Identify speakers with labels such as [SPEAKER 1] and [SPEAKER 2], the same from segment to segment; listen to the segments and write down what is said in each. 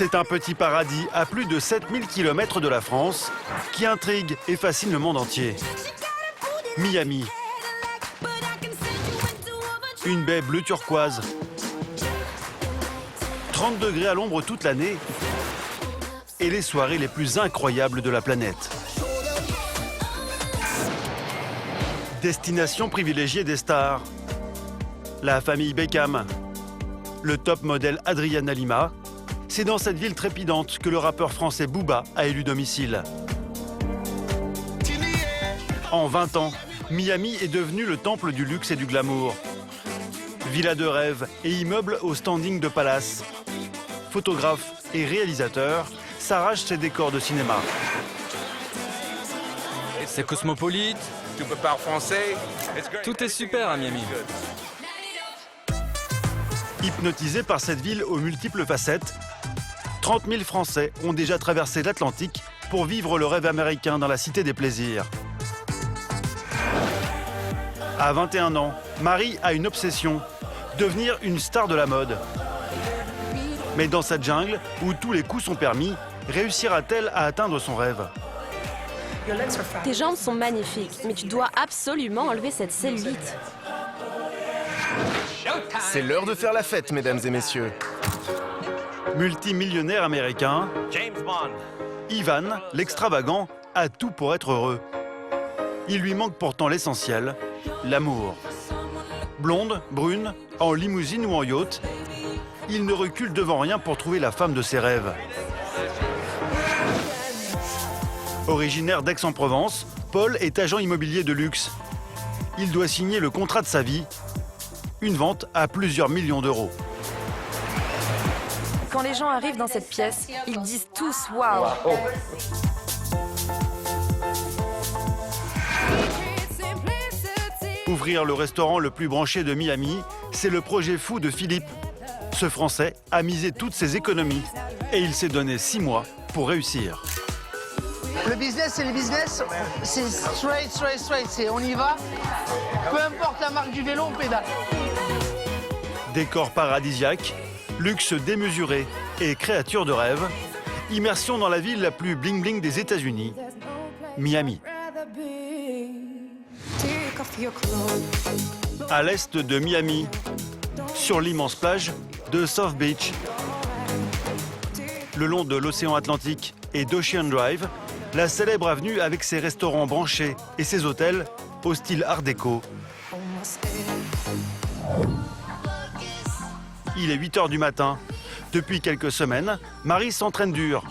[SPEAKER 1] C'est un petit paradis à plus de 7000 km de la France qui intrigue et fascine le monde entier. Miami. Une baie bleu turquoise. 30 degrés à l'ombre toute l'année et les soirées les plus incroyables de la planète. Destination privilégiée des stars. La famille Beckham. Le top modèle Adriana Lima. C'est dans cette ville trépidante que le rappeur français Booba a élu domicile. En 20 ans, Miami est devenu le temple du luxe et du glamour. Villa de rêve et immeubles au standing de palace. Photographes et réalisateurs s'arrachent ces décors de cinéma.
[SPEAKER 2] C'est cosmopolite.
[SPEAKER 3] Tu peux parler français.
[SPEAKER 2] Tout est super à Miami.
[SPEAKER 1] Hypnotisés par cette ville aux multiples facettes, 30 000 Français ont déjà traversé l'Atlantique pour vivre le rêve américain dans la cité des plaisirs. À 21 ans, Marie a une obsession, devenir une star de la mode. Mais dans cette jungle, où tous les coups sont permis, réussira-t-elle à atteindre son rêve?
[SPEAKER 4] Tes jambes sont magnifiques, mais tu dois absolument enlever cette cellulite.
[SPEAKER 5] C'est l'heure de faire la fête, mesdames et messieurs.
[SPEAKER 1] Multimillionnaire américain, Ivan, l'extravagant, a tout pour être heureux. Il lui manque pourtant l'essentiel, l'amour. Blonde, brune, en limousine ou en yacht, il ne recule devant rien pour trouver la femme de ses rêves. Originaire d'Aix-en-Provence, Paul est agent immobilier de luxe. Il doit signer le contrat de sa vie, une vente à plusieurs millions d'euros.
[SPEAKER 4] Quand les gens arrivent dans cette pièce, ils disent tous « Waouh ».
[SPEAKER 1] Ouvrir le restaurant le plus branché de Miami, c'est le projet fou de Philippe. Ce Français a misé toutes ses économies et il s'est donné 6 mois pour réussir.
[SPEAKER 6] Le business, c'est le business, c'est straight, c'est on y va. Peu importe la marque du vélo, on pédale.
[SPEAKER 1] Décor paradisiaque, luxe démesuré et créature de rêve, immersion dans la ville la plus bling-bling des États-Unis, Miami. À l'est de Miami, sur l'immense plage de South Beach, le long de l'océan Atlantique et d'Ocean Drive, la célèbre avenue avec ses restaurants branchés et ses hôtels au style art déco. Il est 8 h du matin. Depuis quelques semaines, Marie s'entraîne dur.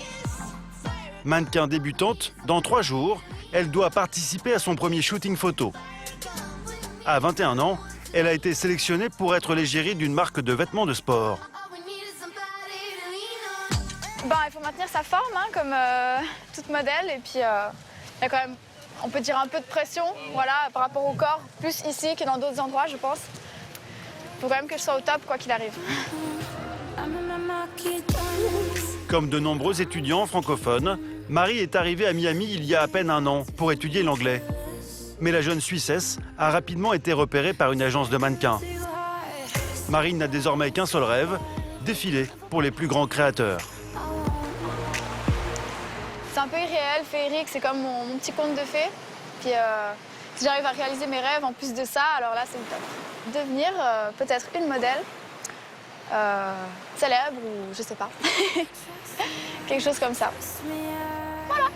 [SPEAKER 1] Mannequin débutante, dans 3 jours, elle doit participer à son premier shooting photo. À 21 ans, elle a été sélectionnée pour être l'égérie d'une marque de vêtements de sport.
[SPEAKER 7] Il faut maintenir sa forme, hein, comme toute modèle. Et puis, il y a quand même, on peut dire, un peu de pression voilà, par rapport au corps, plus ici que dans d'autres endroits, je pense. Il faut quand même que je sois au top, quoi qu'il arrive.
[SPEAKER 1] Comme de nombreux étudiants francophones, Marie est arrivée à Miami il y a à peine 1 an pour étudier l'anglais. Mais la jeune Suissesse a rapidement été repérée par une agence de mannequins. Marie n'a désormais qu'un seul rêve, défiler pour les plus grands créateurs.
[SPEAKER 7] C'est un peu irréel, féerique, c'est comme mon petit conte de fées. Puis si j'arrive à réaliser mes rêves en plus de ça, alors là, c'est le top. Devenir peut-être une modèle, célèbre ou je sais pas. Quelque chose comme ça. Voilà.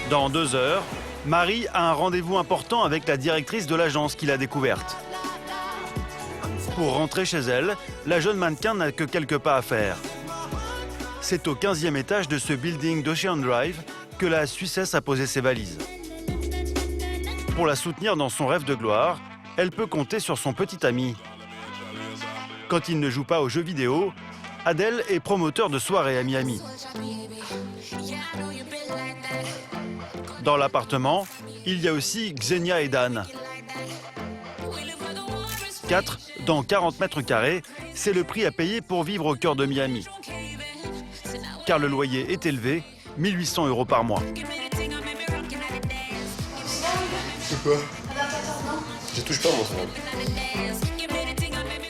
[SPEAKER 1] Dans 2 heures, Marie a un rendez-vous important avec la directrice de l'agence qu'il a découverte. Pour rentrer chez elle, la jeune mannequin n'a que quelques pas à faire. C'est au 15e étage de ce building d'Ocean Drive que la Suissesse a posé ses valises. Pour la soutenir dans son rêve de gloire, elle peut compter sur son petit ami. Quand il ne joue pas aux jeux vidéo, Adèle est promoteur de soirées à Miami. Dans l'appartement, il y a aussi Xenia et Dan. 4 dans 40 mètres carrés, c'est le prix à payer pour vivre au cœur de Miami. Car le loyer est élevé, 1 800 € par mois.
[SPEAKER 5] C'est quoi? Je touche pas, moi, ça.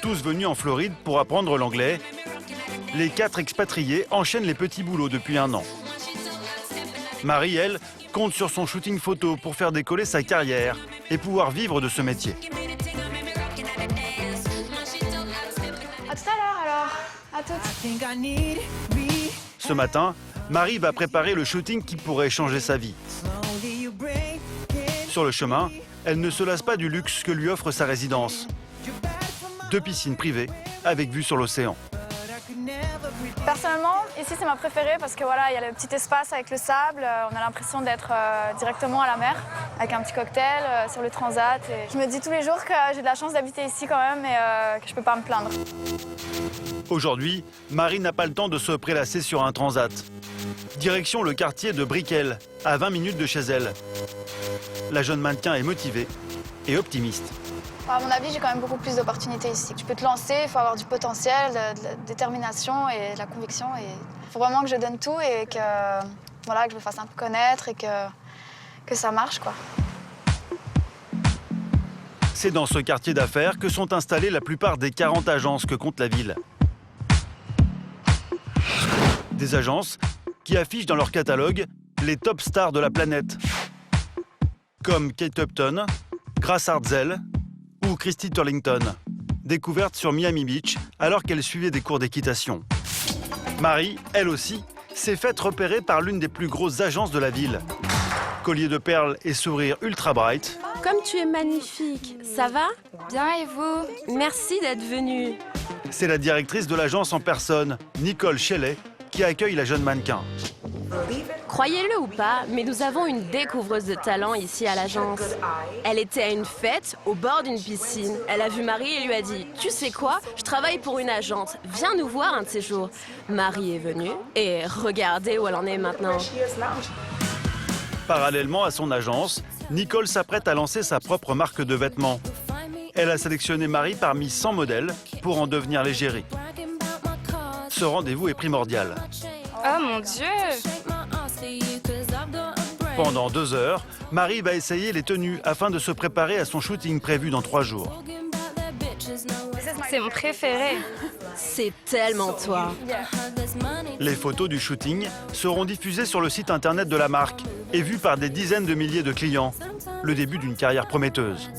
[SPEAKER 1] Tous venus en Floride pour apprendre l'anglais, les 4 expatriés enchaînent les petits boulots depuis 1 an. Marie, elle, compte sur son shooting photo pour faire décoller sa carrière et pouvoir vivre de ce métier.
[SPEAKER 7] À tout à l'heure alors. À toutes.
[SPEAKER 1] Ce matin, Marie va préparer le shooting qui pourrait changer sa vie. Sur le chemin, elle ne se lasse pas du luxe que lui offre sa résidence. 2 piscines privées avec vue sur l'océan.
[SPEAKER 7] Personnellement, ici c'est ma préférée parce que voilà, il y a le petit espace avec le sable, on a l'impression d'être directement à la mer avec un petit cocktail sur le transat. Et je me dis tous les jours que j'ai de la chance d'habiter ici quand même et que je peux pas me plaindre.
[SPEAKER 1] Aujourd'hui, Marie n'a pas le temps de se prélasser sur un transat. Direction le quartier de Brickell, à 20 minutes de chez elle. La jeune mannequin est motivée et optimiste.
[SPEAKER 7] À mon avis, j'ai quand même beaucoup plus d'opportunités ici. Tu peux te lancer, il faut avoir du potentiel, de la détermination et de la conviction. Il faut vraiment que je donne tout et que, voilà, que je me fasse un peu connaître et que ça marche, quoi.
[SPEAKER 1] C'est dans ce quartier d'affaires que sont installées la plupart des 40 agences que compte la ville. Des agences qui affichent dans leur catalogue les top stars de la planète, comme Kate Upton, Grace Hartzell ou Christy Turlington, découverte sur Miami Beach alors qu'elle suivait des cours d'équitation. Marie, elle aussi, s'est faite repérer par l'une des plus grosses agences de la ville. Collier de perles et sourire ultra bright.
[SPEAKER 4] Comme tu es magnifique, ça va?
[SPEAKER 7] Bien, et vous?
[SPEAKER 4] Merci d'être venue.
[SPEAKER 1] C'est la directrice de l'agence en personne, Nicole Shelley, qui accueille la jeune mannequin.
[SPEAKER 4] Croyez-le ou pas, mais nous avons une découvreuse de talent ici à l'agence. Elle était à une fête au bord d'une piscine. Elle a vu Marie et lui a dit « Tu sais quoi? Je travaille pour une agence. Viens nous voir un de ces jours. » Marie est venue et regardez où elle en est maintenant.
[SPEAKER 1] Parallèlement à son agence, Nicole s'apprête à lancer sa propre marque de vêtements. Elle a sélectionné Marie parmi 100 modèles pour en devenir l'égérie. Ce rendez-vous est primordial.
[SPEAKER 3] Oh mon Dieu!
[SPEAKER 1] Pendant 2 heures, Marie va essayer les tenues afin de se préparer à son shooting prévu dans 3 jours.
[SPEAKER 3] C'est mon préféré.
[SPEAKER 4] C'est tellement toi.
[SPEAKER 1] Les photos du shooting seront diffusées sur le site internet de la marque et vues par des dizaines de milliers de clients. Le début d'une carrière prometteuse.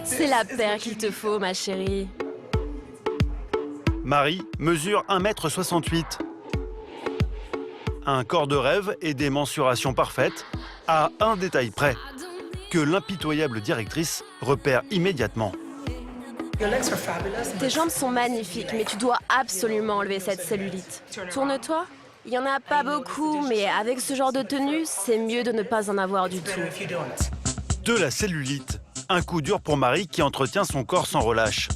[SPEAKER 4] C'est la paire qu'il te faut, ma chérie.
[SPEAKER 1] Marie mesure 1,68 m. Un corps de rêve et des mensurations parfaites, à un détail près, que l'impitoyable directrice repère immédiatement.
[SPEAKER 4] Tes jambes sont magnifiques, mais tu dois absolument enlever cette cellulite. Tourne-toi. Il n'y en a pas beaucoup, mais avec ce genre de tenue, c'est mieux de ne pas en avoir du tout.
[SPEAKER 1] De la cellulite, un coup dur pour Marie qui entretient son corps sans relâche.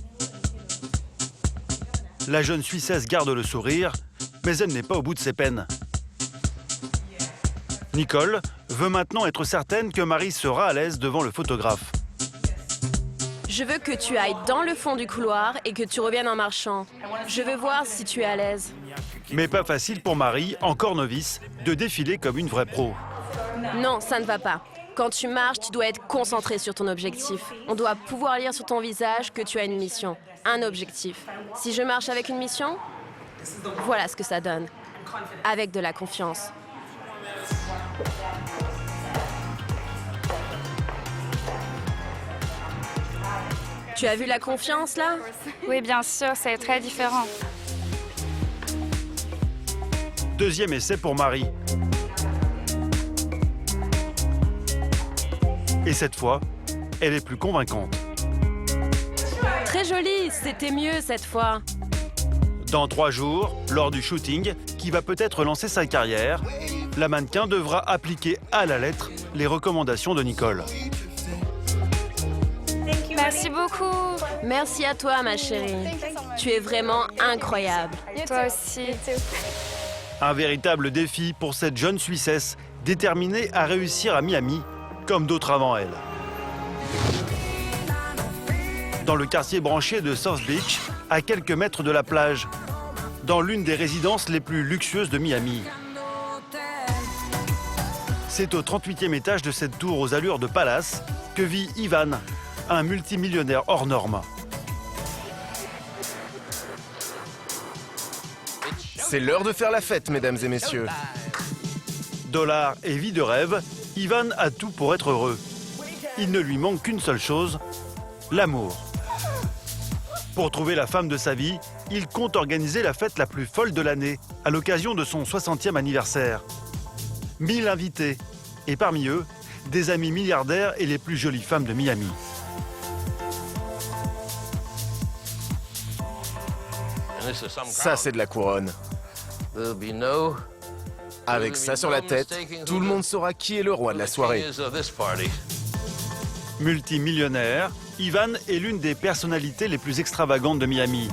[SPEAKER 1] La jeune Suissesse garde le sourire, mais elle n'est pas au bout de ses peines. Nicole veut maintenant être certaine que Marie sera à l'aise devant le photographe.
[SPEAKER 4] Je veux que tu ailles dans le fond du couloir et que tu reviennes en marchant. Je veux voir si tu es à l'aise.
[SPEAKER 1] Mais pas facile pour Marie, encore novice, de défiler comme une vraie pro.
[SPEAKER 4] Non, ça ne va pas. Quand tu marches, tu dois être concentré sur ton objectif. On doit pouvoir lire sur ton visage que tu as une mission, un objectif. Si je marche avec une mission, voilà ce que ça donne. Avec de la confiance. Tu as vu la confiance, là?
[SPEAKER 3] Oui, bien sûr, c'est très différent.
[SPEAKER 1] Deuxième essai pour Marie. Et cette fois, elle est plus convaincante.
[SPEAKER 4] Très joli, c'était mieux cette fois.
[SPEAKER 1] Dans 3 jours, lors du shooting, qui va peut-être lancer sa carrière, la mannequin devra appliquer à la lettre les recommandations de Nicole.
[SPEAKER 3] Merci beaucoup.
[SPEAKER 4] Merci à toi, ma chérie. Tu es vraiment incroyable.
[SPEAKER 3] Toi aussi.
[SPEAKER 1] Un véritable défi pour cette jeune Suissesse déterminée à réussir à Miami, comme d'autres avant elle. Dans le quartier branché de South Beach, à quelques mètres de la plage, dans l'une des résidences les plus luxueuses de Miami. C'est au 38e étage de cette tour aux allures de palace que vit Ivan, un multimillionnaire hors norme.
[SPEAKER 5] C'est l'heure de faire la fête, mesdames et messieurs.
[SPEAKER 1] Dollars et vie de rêve, Ivan a tout pour être heureux. Il ne lui manque qu'une seule chose, l'amour. Pour trouver la femme de sa vie, il compte organiser la fête la plus folle de l'année, à l'occasion de son 60e anniversaire. 1000 invités, et parmi eux, des amis milliardaires et les plus jolies femmes de Miami.
[SPEAKER 5] Ça, c'est de la couronne. Avec ça sur la tête, tout le monde saura qui est le roi de la soirée.
[SPEAKER 1] Multimillionnaire, Ivan est l'une des personnalités les plus extravagantes de Miami.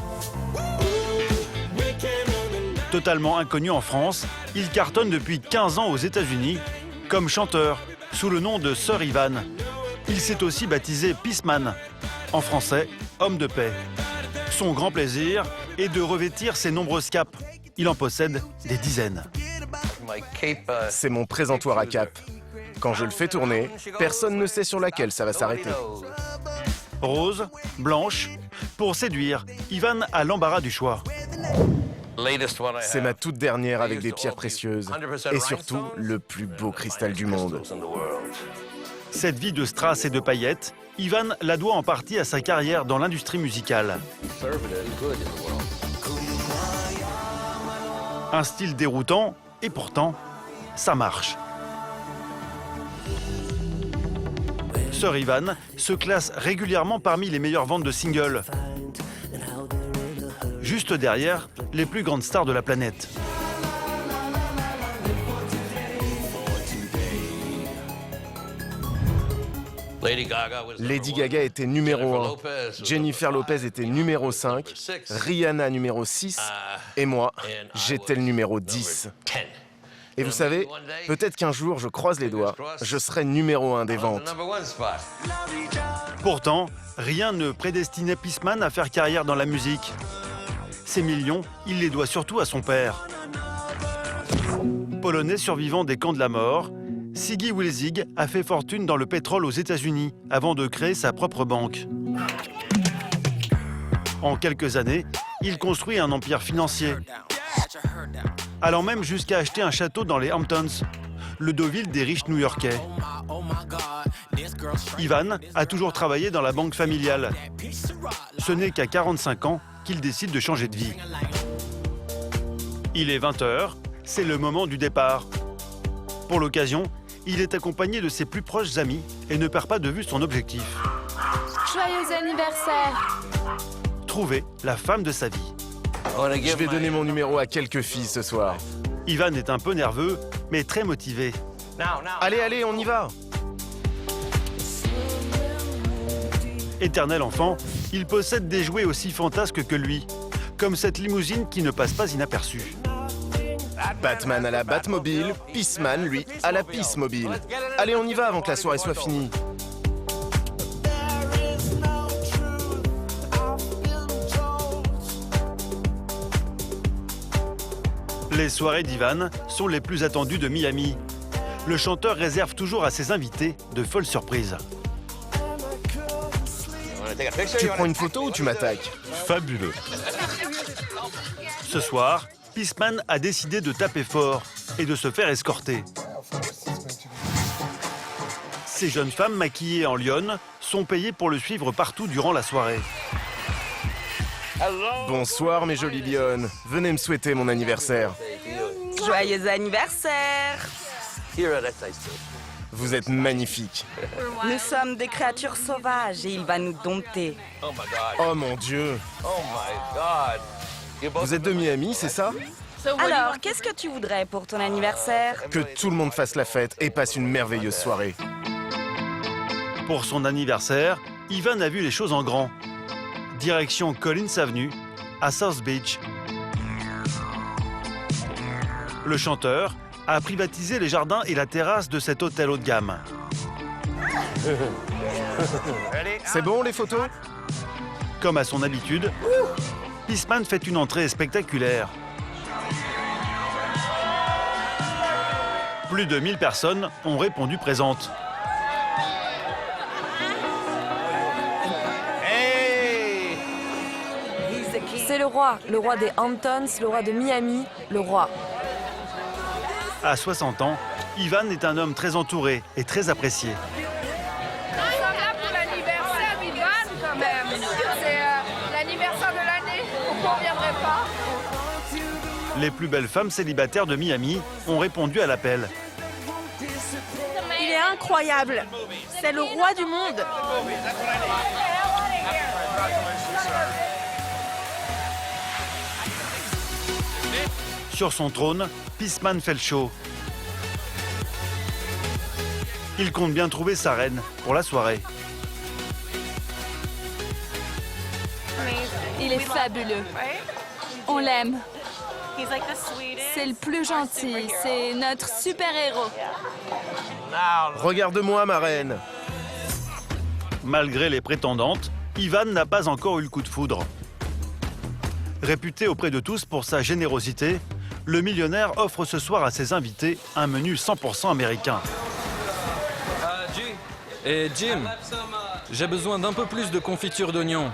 [SPEAKER 1] Totalement inconnu en France, il cartonne depuis 15 ans aux États-Unis comme chanteur, sous le nom de Sir Ivan. Il s'est aussi baptisé Peaceman, en français, homme de paix. Son grand plaisir est de revêtir ses nombreuses capes. Il en possède des dizaines.
[SPEAKER 5] C'est mon présentoir à cape. Quand je le fais tourner, personne ne sait sur laquelle ça va s'arrêter.
[SPEAKER 1] Rose, blanche, pour séduire, Ivan a l'embarras du choix.
[SPEAKER 5] C'est ma toute dernière avec des pierres précieuses. Et surtout, le plus beau cristal du monde.
[SPEAKER 1] Cette vie de strass et de paillettes, Ivan la doit en partie à sa carrière dans l'industrie musicale. Un style déroutant, et pourtant, ça marche. Sir Ivan se classe régulièrement parmi les meilleures ventes de singles. Juste derrière les plus grandes stars de la planète.
[SPEAKER 5] Lady Gaga était numéro 1, Jennifer Lopez était numéro 5, Rihanna numéro 6, et moi, j'étais le numéro 10. Et vous savez, peut-être qu'un jour, je croise les doigts, je serai numéro 1 des ventes.
[SPEAKER 1] Pourtant, rien ne prédestinait Peaceman à faire carrière dans la musique. Ses millions, il les doit surtout à son père. Polonais survivant des camps de la mort, Siggy Wilzig a fait fortune dans le pétrole aux États-Unis avant de créer sa propre banque. En quelques années, il construit un empire financier, allant même jusqu'à acheter un château dans les Hamptons, le deauville des riches new-yorkais. Ivan a toujours travaillé dans la banque familiale. Ce n'est qu'à 45 ans qu'il décide de changer de vie. Il est 20h, c'est le moment du départ. Pour l'occasion, il est accompagné de ses plus proches amis et ne perd pas de vue son objectif.
[SPEAKER 4] Joyeux anniversaire!
[SPEAKER 1] Trouver la femme de sa vie.
[SPEAKER 5] Je vais donner mon numéro à quelques filles ce soir.
[SPEAKER 1] Ivan est un peu nerveux, mais très motivé.
[SPEAKER 5] Allez, allez, on y va!
[SPEAKER 1] Éternel enfant, il possède des jouets aussi fantasques que lui, comme cette limousine qui ne passe pas inaperçue.
[SPEAKER 5] Batman à la Batmobile, Peaceman, lui, à la Peacemobile. Allez, on y va avant que la soirée soit finie.
[SPEAKER 1] Les soirées d'Ivan sont les plus attendues de Miami. Le chanteur réserve toujours à ses invités de folles surprises.
[SPEAKER 5] Tu prends une photo ou tu m'attaques?
[SPEAKER 1] Fabuleux. Ce soir, Peaceman a décidé de taper fort et de se faire escorter. Ces jeunes femmes maquillées en lionne sont payées pour le suivre partout durant la soirée.
[SPEAKER 5] Bonsoir mes jolies lionnes, venez me souhaiter mon anniversaire.
[SPEAKER 8] Joyeux anniversaire!
[SPEAKER 5] Vous êtes magnifiques.
[SPEAKER 8] Nous sommes des créatures sauvages et il va nous dompter.
[SPEAKER 5] Oh mon Dieu! Vous êtes de Miami, c'est ça?
[SPEAKER 8] Alors, qu'est-ce que tu voudrais pour ton anniversaire?
[SPEAKER 5] Que tout le monde fasse la fête et passe une merveilleuse soirée.
[SPEAKER 1] Pour son anniversaire, Ivan a vu les choses en grand. Direction Collins Avenue, à South Beach. Le chanteur a privatisé les jardins et la terrasse de cet hôtel haut de gamme.
[SPEAKER 5] C'est bon les photos?
[SPEAKER 1] Comme à son habitude, Peaceman fait une entrée spectaculaire. Plus de 1000 personnes ont répondu présentes.
[SPEAKER 8] C'est le roi des Hamptons, le roi de Miami, le roi.
[SPEAKER 1] À 60 ans, Ivan est un homme très entouré et très apprécié.
[SPEAKER 7] Nous sommes là pour l'anniversaire d'Ivan quand même. C'est l'anniversaire de l'année, pourquoi on ne viendrait pas?
[SPEAKER 1] Les plus belles femmes célibataires de Miami ont répondu à l'appel.
[SPEAKER 8] Il est incroyable. C'est le roi du monde.
[SPEAKER 1] Sur son trône, Peaceman fait le show. Il compte bien trouver sa reine pour la soirée.
[SPEAKER 9] Il est fabuleux. On l'aime. C'est le plus gentil. C'est notre super-héros.
[SPEAKER 5] Regarde-moi, ma reine.
[SPEAKER 1] Malgré les prétendantes, Ivan n'a pas encore eu le coup de foudre. Réputé auprès de tous pour sa générosité, le millionnaire offre ce soir à ses invités un menu 100% américain.
[SPEAKER 2] Et Jim, j'ai besoin d'un peu plus de confiture d'oignon.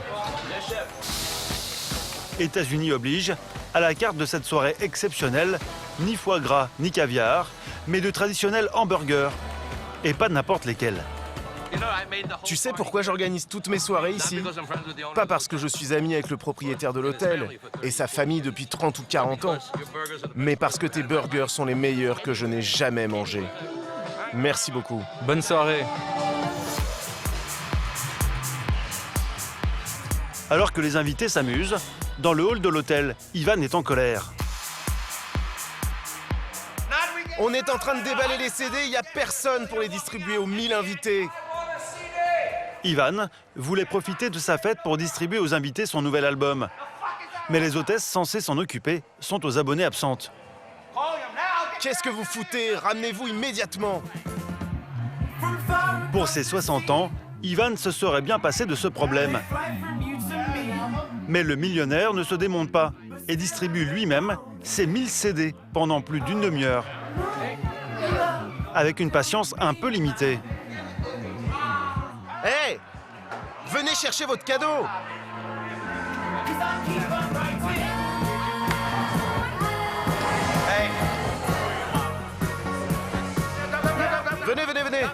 [SPEAKER 1] États-Unis oblige, à la carte de cette soirée exceptionnelle, ni foie gras ni caviar, mais de traditionnels hamburgers. Et pas n'importe lesquels.
[SPEAKER 5] Tu sais pourquoi j'organise toutes mes soirées ici? Pas parce que je suis ami avec le propriétaire de l'hôtel et sa famille depuis 30 ou 40 ans, mais parce que tes burgers sont les meilleurs que je n'ai jamais mangés. Merci beaucoup.
[SPEAKER 2] Bonne soirée.
[SPEAKER 1] Alors que les invités s'amusent, dans le hall de l'hôtel, Ivan est en colère.
[SPEAKER 5] On est en train de déballer les CD, il n'y a personne pour les distribuer aux 1000 invités.
[SPEAKER 1] Ivan voulait profiter de sa fête pour distribuer aux invités son nouvel album. Mais les hôtesses censées s'en occuper sont aux abonnés absentes.
[SPEAKER 5] Qu'est-ce que vous foutez? Ramenez-vous immédiatement.
[SPEAKER 1] Pour ses 60 ans, Ivan se serait bien passé de ce problème. Mais le millionnaire ne se démonte pas et distribue lui-même ses 1000 CD pendant plus d'une demi-heure. Avec une patience un peu limitée.
[SPEAKER 5] Hé! Venez chercher votre cadeau! Venez!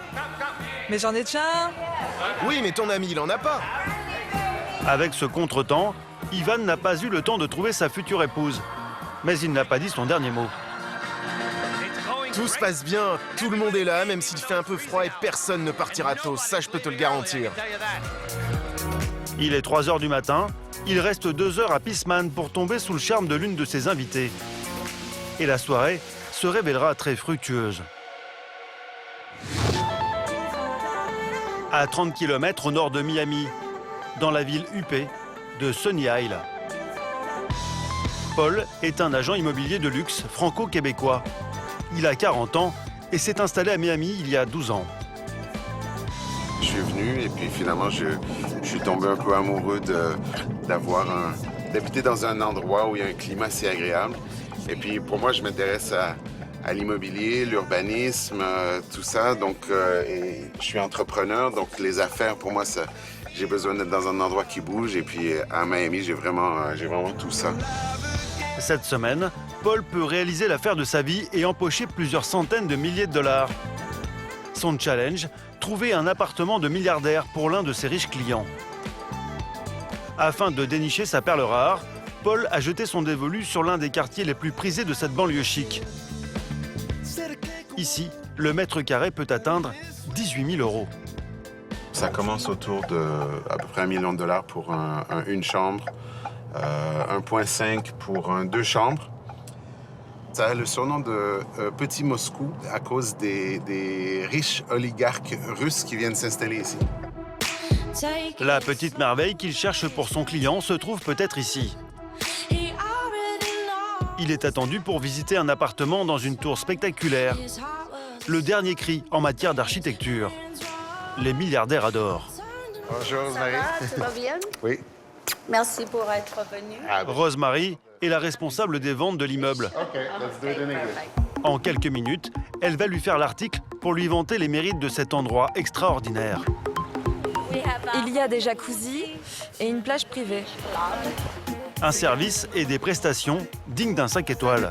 [SPEAKER 8] Mais j'en ai déjà un.
[SPEAKER 5] Oui, mais ton ami, il en a pas.
[SPEAKER 1] Avec ce contretemps, Ivan n'a pas eu le temps de trouver sa future épouse. Mais il n'a pas dit son dernier mot.
[SPEAKER 5] Tout se passe bien, tout le monde est là, même s'il fait un peu froid et personne ne partira tôt, ça je peux te le garantir.
[SPEAKER 1] Il est 3 h du matin, il reste 2 heures à Peaceman pour tomber sous le charme de l'une de ses invitées. Et la soirée se révélera très fructueuse. À 30 km au nord de Miami, dans la ville huppée de Sunny Isle. Paul est un agent immobilier de luxe franco-québécois. Il a 40 ans et s'est installé à Miami il y a 12 ans.
[SPEAKER 10] Je suis venu et puis finalement je suis tombé un peu amoureux d'habiter dans un endroit où il y a un climat assez agréable. Et puis pour moi, je m'intéresse à l'immobilier, l'urbanisme, tout ça. Donc et je suis entrepreneur, donc les affaires pour moi, j'ai besoin d'être dans un endroit qui bouge. Et puis à Miami, j'ai vraiment tout ça.
[SPEAKER 1] Cette semaine, Paul peut réaliser l'affaire de sa vie et empocher plusieurs centaines de milliers de dollars. Son challenge, trouver un appartement de milliardaire pour l'un de ses riches clients. Afin de dénicher sa perle rare, Paul a jeté son dévolu sur l'un des quartiers les plus prisés de cette banlieue chic. Ici, le mètre carré peut atteindre 18 000 €.
[SPEAKER 10] Ça commence autour de à peu près $1 million pour une chambre, 1,5 pour 2 chambres. Ça a le surnom de Petit Moscou à cause des riches oligarques russes qui viennent s'installer ici.
[SPEAKER 1] La petite merveille qu'il cherche pour son client se trouve peut-être ici. Il est attendu pour visiter un appartement dans une tour spectaculaire. Le dernier cri en matière d'architecture. Les milliardaires adorent.
[SPEAKER 10] Bonjour, Rosemary.
[SPEAKER 11] Ça va bien?
[SPEAKER 10] Oui.
[SPEAKER 11] Merci pour être venu.
[SPEAKER 1] Rosemary est la responsable des ventes de l'immeuble. En quelques minutes, elle va lui faire l'article pour lui vanter les mérites de cet endroit extraordinaire.
[SPEAKER 8] Il y a des jacuzzis et une plage privée.
[SPEAKER 1] Un service et des prestations dignes d'un 5 étoiles.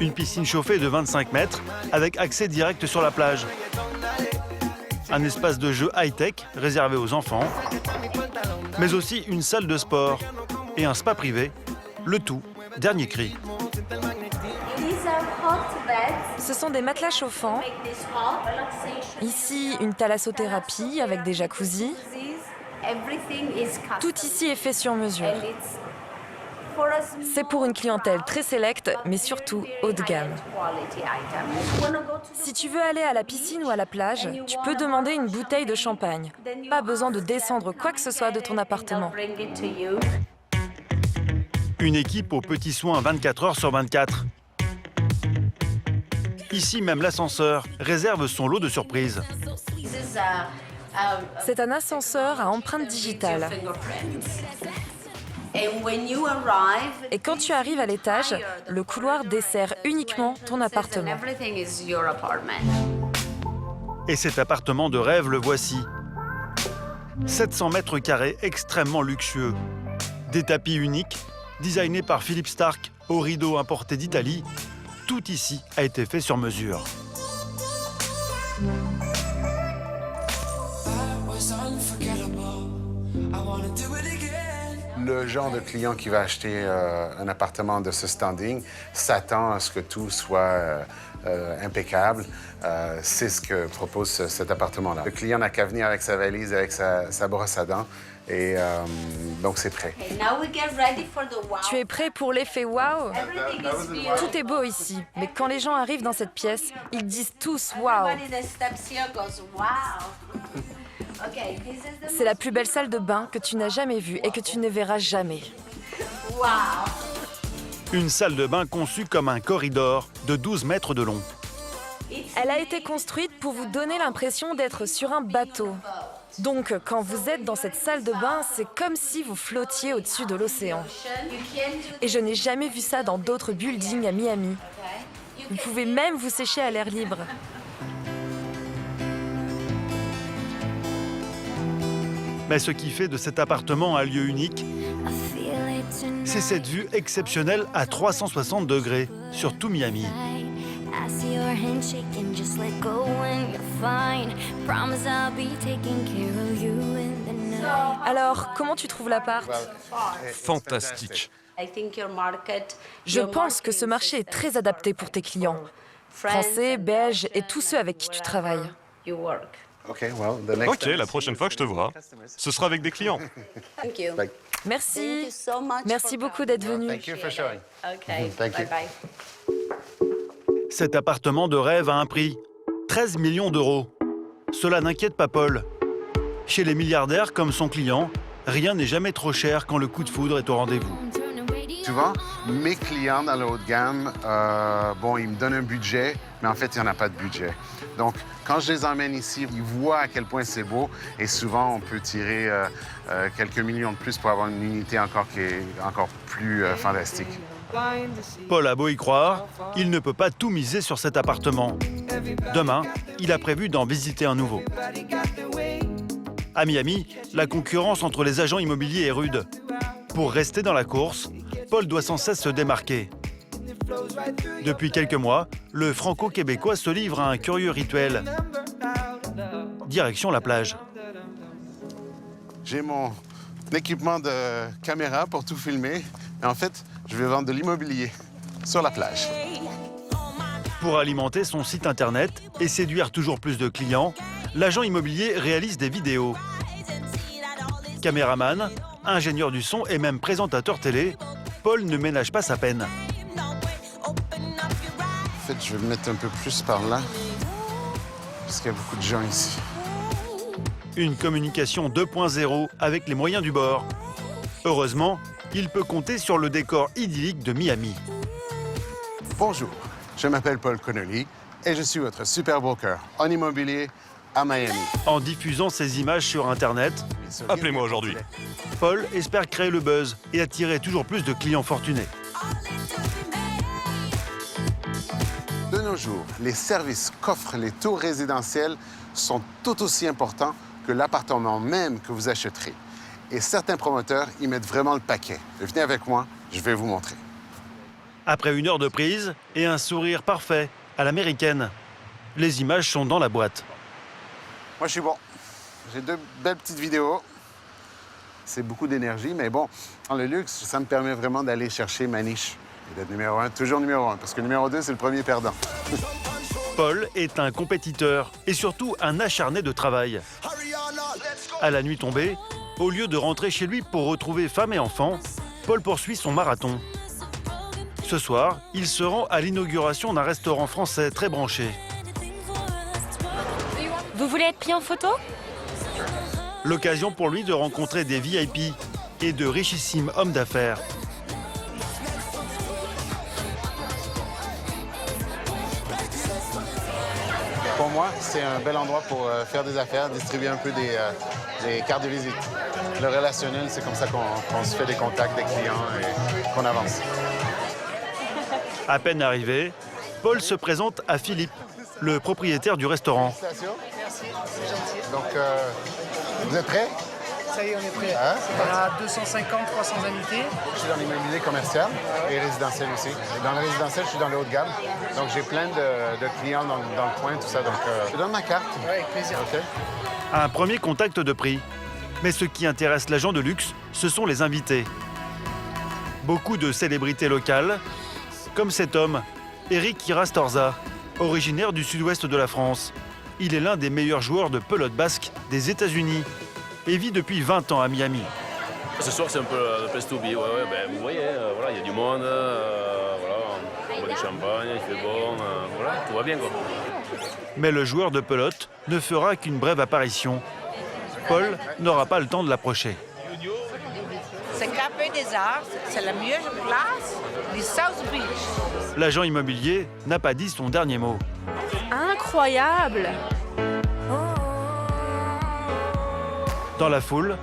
[SPEAKER 1] Une piscine chauffée de 25 mètres avec accès direct sur la plage. Un espace de jeu high-tech réservé aux enfants, mais aussi une salle de sport et un spa privé. Le tout, dernier cri.
[SPEAKER 12] Ce sont des matelas chauffants. Ici, une thalassothérapie avec des jacuzzis. Tout ici est fait sur mesure. C'est pour une clientèle très sélecte, mais surtout haut de gamme. Si tu veux aller à la piscine ou à la plage, tu peux demander une bouteille de champagne. Pas besoin de descendre quoi que ce soit de ton appartement.
[SPEAKER 1] Une équipe aux petits soins 24 heures sur 24. Ici, même l'ascenseur réserve son lot de surprises.
[SPEAKER 12] C'est un ascenseur à empreinte digitale. Et quand tu arrives à l'étage, le couloir dessert uniquement ton appartement.
[SPEAKER 1] Et cet appartement de rêve, le voici. 700 mètres carrés extrêmement luxueux. Des tapis uniques, designés par Philippe Stark aux rideaux importés d'Italie. Tout ici a été fait sur mesure.
[SPEAKER 10] Le genre de client qui va acheter un appartement de ce standing s'attend à ce que tout soit impeccable. C'est ce que propose cet appartement-là. Le client n'a qu'à venir avec sa valise, avec sa brosse à dents, et donc c'est prêt.
[SPEAKER 12] Tu es prêt pour l'effet wow? Tout est beau ici, mais quand les gens arrivent dans cette pièce, ils disent tous wow. C'est la plus belle salle de bain que tu n'as jamais vue et que tu ne verras jamais.
[SPEAKER 1] Une salle de bain conçue comme un corridor de 12 mètres de long.
[SPEAKER 12] Elle a été construite pour vous donner l'impression d'être sur un bateau. Donc, quand vous êtes dans cette salle de bain, c'est comme si vous flottiez au-dessus de l'océan. Et je n'ai jamais vu ça dans d'autres buildings à Miami. Vous pouvez même vous sécher à l'air libre.
[SPEAKER 1] Mais ce qui fait de cet appartement un lieu unique, c'est cette vue exceptionnelle à 360 degrés sur tout Miami.
[SPEAKER 12] Alors, comment tu trouves l'appart?
[SPEAKER 2] Fantastique.
[SPEAKER 12] Je pense que ce marché est très adapté pour tes clients. Français, belges et tous ceux avec qui tu travailles.
[SPEAKER 2] Ok, la prochaine fois que je te vois, ce sera avec des clients.
[SPEAKER 12] Merci. Merci beaucoup d'être venu.
[SPEAKER 1] Cet appartement de rêve a un prix, 13 millions d'euros. Cela n'inquiète pas Paul. Chez les milliardaires comme son client, rien n'est jamais trop cher quand le coup de foudre est au rendez-vous.
[SPEAKER 10] Tu vois, mes clients dans le haut de gamme, ils me donnent un budget, mais en fait, il n'y en a pas de budget. Donc, quand je les emmène ici, ils voient à quel point c'est beau et souvent, on peut tirer quelques millions de plus pour avoir une unité qui est encore plus fantastique.
[SPEAKER 1] Paul a beau y croire, il ne peut pas tout miser sur cet appartement. Demain, il a prévu d'en visiter un nouveau. À Miami, la concurrence entre les agents immobiliers est rude. Pour rester dans la course, Paul doit sans cesse se démarquer. Depuis quelques mois, le franco-québécois se livre à un curieux rituel. Direction la plage.
[SPEAKER 10] J'ai mon équipement de caméra pour tout filmer. Et en fait, je vais vendre de l'immobilier sur la plage.
[SPEAKER 1] Pour alimenter son site internet et séduire toujours plus de clients, l'agent immobilier réalise des vidéos. Caméraman, ingénieur du son et même présentateur télé, Paul ne ménage pas sa peine.
[SPEAKER 10] En fait, je vais me mettre un peu plus par là, parce qu'il y a beaucoup de gens ici.
[SPEAKER 1] Une communication 2.0 avec les moyens du bord. Heureusement, il peut compter sur le décor idyllique de Miami.
[SPEAKER 10] Bonjour, je m'appelle Paul Connolly et je suis votre super broker en immobilier à Miami.
[SPEAKER 1] En diffusant ces images sur Internet,
[SPEAKER 2] appelez-moi aujourd'hui.
[SPEAKER 1] Paul espère créer le buzz et attirer toujours plus de clients fortunés.
[SPEAKER 10] De nos jours, les services qu'offrent les tours résidentielles sont tout aussi importants que l'appartement même que vous achèterez. Et certains promoteurs, ils mettent vraiment le paquet. Venez avec moi, je vais vous montrer.
[SPEAKER 1] Après 1 heure de prise et un sourire parfait à l'américaine, les images sont dans la boîte.
[SPEAKER 10] Moi, je suis bon. J'ai 2 belles petites vidéos. C'est beaucoup d'énergie, mais bon, dans le luxe, ça me permet vraiment d'aller chercher ma niche. Et d'être numéro 1, toujours numéro 1, parce que numéro 2, c'est le premier perdant.
[SPEAKER 1] Paul est un compétiteur et surtout un acharné de travail. À la nuit tombée, au lieu de rentrer chez lui pour retrouver femme et enfants, Paul poursuit son marathon. Ce soir, il se rend à l'inauguration d'un restaurant français très branché.
[SPEAKER 3] Vous voulez être pris en photo?
[SPEAKER 1] L'occasion pour lui de rencontrer des VIP et de richissimes hommes d'affaires.
[SPEAKER 10] Pour moi, c'est un bel endroit pour faire des affaires, distribuer un peu des cartes de visite. Le relationnel, c'est comme ça qu'on se fait des contacts, des clients et qu'on avance.
[SPEAKER 1] À peine arrivé, Paul se présente à Philippe, le propriétaire du restaurant.
[SPEAKER 10] Félicitations. Merci, c'est gentil. Donc, vous êtes prêts?
[SPEAKER 6] Ça y est, on est prêt. Hein? On a 250, 300 invités.
[SPEAKER 10] Je suis dans l'immobilier commercial et résidentiel aussi. Et dans le résidentiel, je suis dans le haut de gamme. Donc, j'ai plein de clients dans le coin, tout ça. Donc, je te donne ma carte.
[SPEAKER 6] Oui, avec plaisir.
[SPEAKER 10] OK.
[SPEAKER 1] Un premier contact de prix. Mais ce qui intéresse l'agent de luxe, ce sont les invités. Beaucoup de célébrités locales, comme cet homme, Eric Kirastorza, originaire du sud-ouest de la France. Il est l'un des meilleurs joueurs de pelote basque des États-Unis et vit depuis 20 ans à Miami.
[SPEAKER 13] Ce soir, c'est un peu le place to be. Ben, vous voyez, voilà, il y a du monde, voilà, on boit du champagne, il fait bon, voilà, tout va bien, quoi.
[SPEAKER 1] Mais le joueur de pelote ne fera qu'une brève apparition. Paul n'aura pas le temps de l'approcher.
[SPEAKER 14] C'est Café des Arts, c'est la meilleure place du South Beach.
[SPEAKER 1] L'agent immobilier n'a pas dit son dernier mot.
[SPEAKER 4] Incroyable!
[SPEAKER 1] Dans la foule,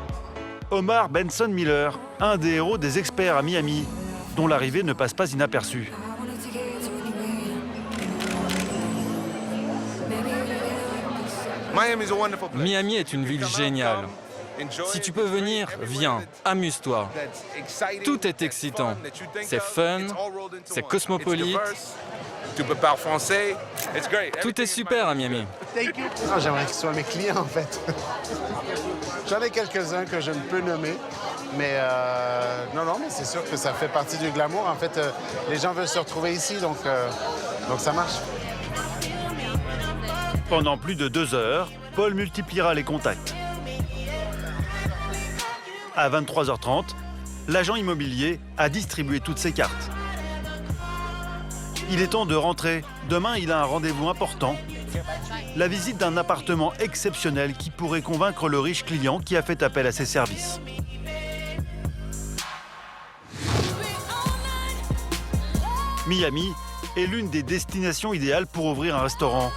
[SPEAKER 1] Omar Benson Miller, un des héros des experts à Miami, dont l'arrivée ne passe pas inaperçue.
[SPEAKER 15] Miami est une ville géniale. Si tu peux venir, viens, amuse-toi. Tout est excitant. C'est fun, c'est cosmopolite.
[SPEAKER 16] Tu peux parler français.
[SPEAKER 15] Tout est super à Miami.
[SPEAKER 10] J'aimerais qu'ils soient mes clients, en fait. J'en ai quelques-uns que je ne peux nommer. Mais non, mais c'est sûr que ça fait partie du glamour. En fait, les gens veulent se retrouver ici, donc ça marche.
[SPEAKER 1] Pendant plus de 2 heures, Paul multipliera les contacts. À 23h30, l'agent immobilier a distribué toutes ses cartes. Il est temps de rentrer. Demain, il a un rendez-vous important. La visite d'un appartement exceptionnel qui pourrait convaincre le riche client qui a fait appel à ses services. Miami est l'une des destinations idéales pour ouvrir un restaurant.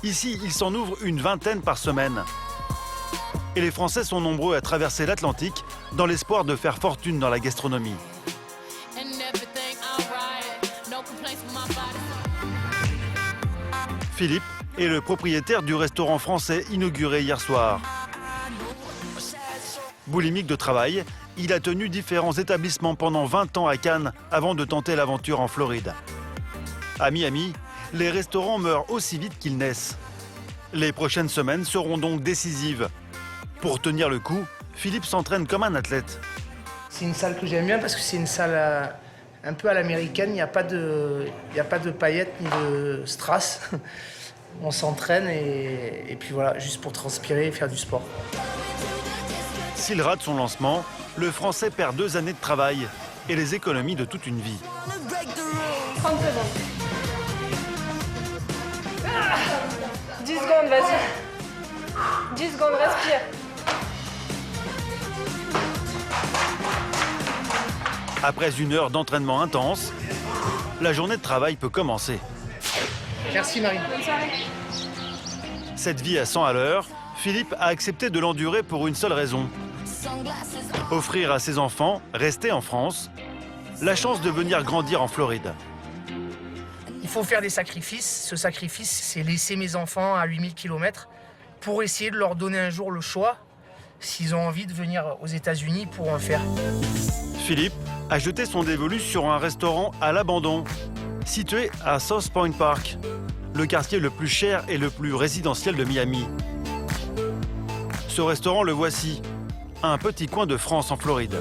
[SPEAKER 1] Ici, il s'en ouvre une 20aine par semaine. Et les Français sont nombreux à traverser l'Atlantique dans l'espoir de faire fortune dans la gastronomie. Philippe est le propriétaire du restaurant français inauguré hier soir. Boulimique de travail, il a tenu différents établissements pendant 20 ans à Cannes avant de tenter l'aventure en Floride. À Miami, les restaurants meurent aussi vite qu'ils naissent. Les prochaines semaines seront donc décisives. Pour tenir le coup, Philippe s'entraîne comme un athlète.
[SPEAKER 6] C'est une salle que j'aime bien parce que c'est une salle un peu à l'américaine. Il n'y a pas de paillettes ni de strass. On s'entraîne et puis voilà, juste pour transpirer et faire du sport.
[SPEAKER 1] S'il rate son lancement, le Français perd 2 années de travail et les économies de toute une vie.
[SPEAKER 4] 30 secondes. 10 secondes, vas-y. 10 secondes, respire.
[SPEAKER 1] Après 1 heure d'entraînement intense, la journée de travail peut commencer.
[SPEAKER 6] Merci Marie.
[SPEAKER 4] Bonne soirée.
[SPEAKER 1] Cette vie à 100 à l'heure, Philippe a accepté de l'endurer pour une seule raison. Offrir à ses enfants, restés en France, la chance de venir grandir en Floride.
[SPEAKER 6] Il faut faire des sacrifices. Ce sacrifice, c'est laisser mes enfants à 8000 km pour essayer de leur donner un jour le choix s'ils ont envie de venir aux États-Unis, ils pourront le faire.
[SPEAKER 1] Philippe a jeté son dévolu sur un restaurant à l'abandon, situé à South Point Park, le quartier le plus cher et le plus résidentiel de Miami. Ce restaurant, le voici, un petit coin de France en Floride.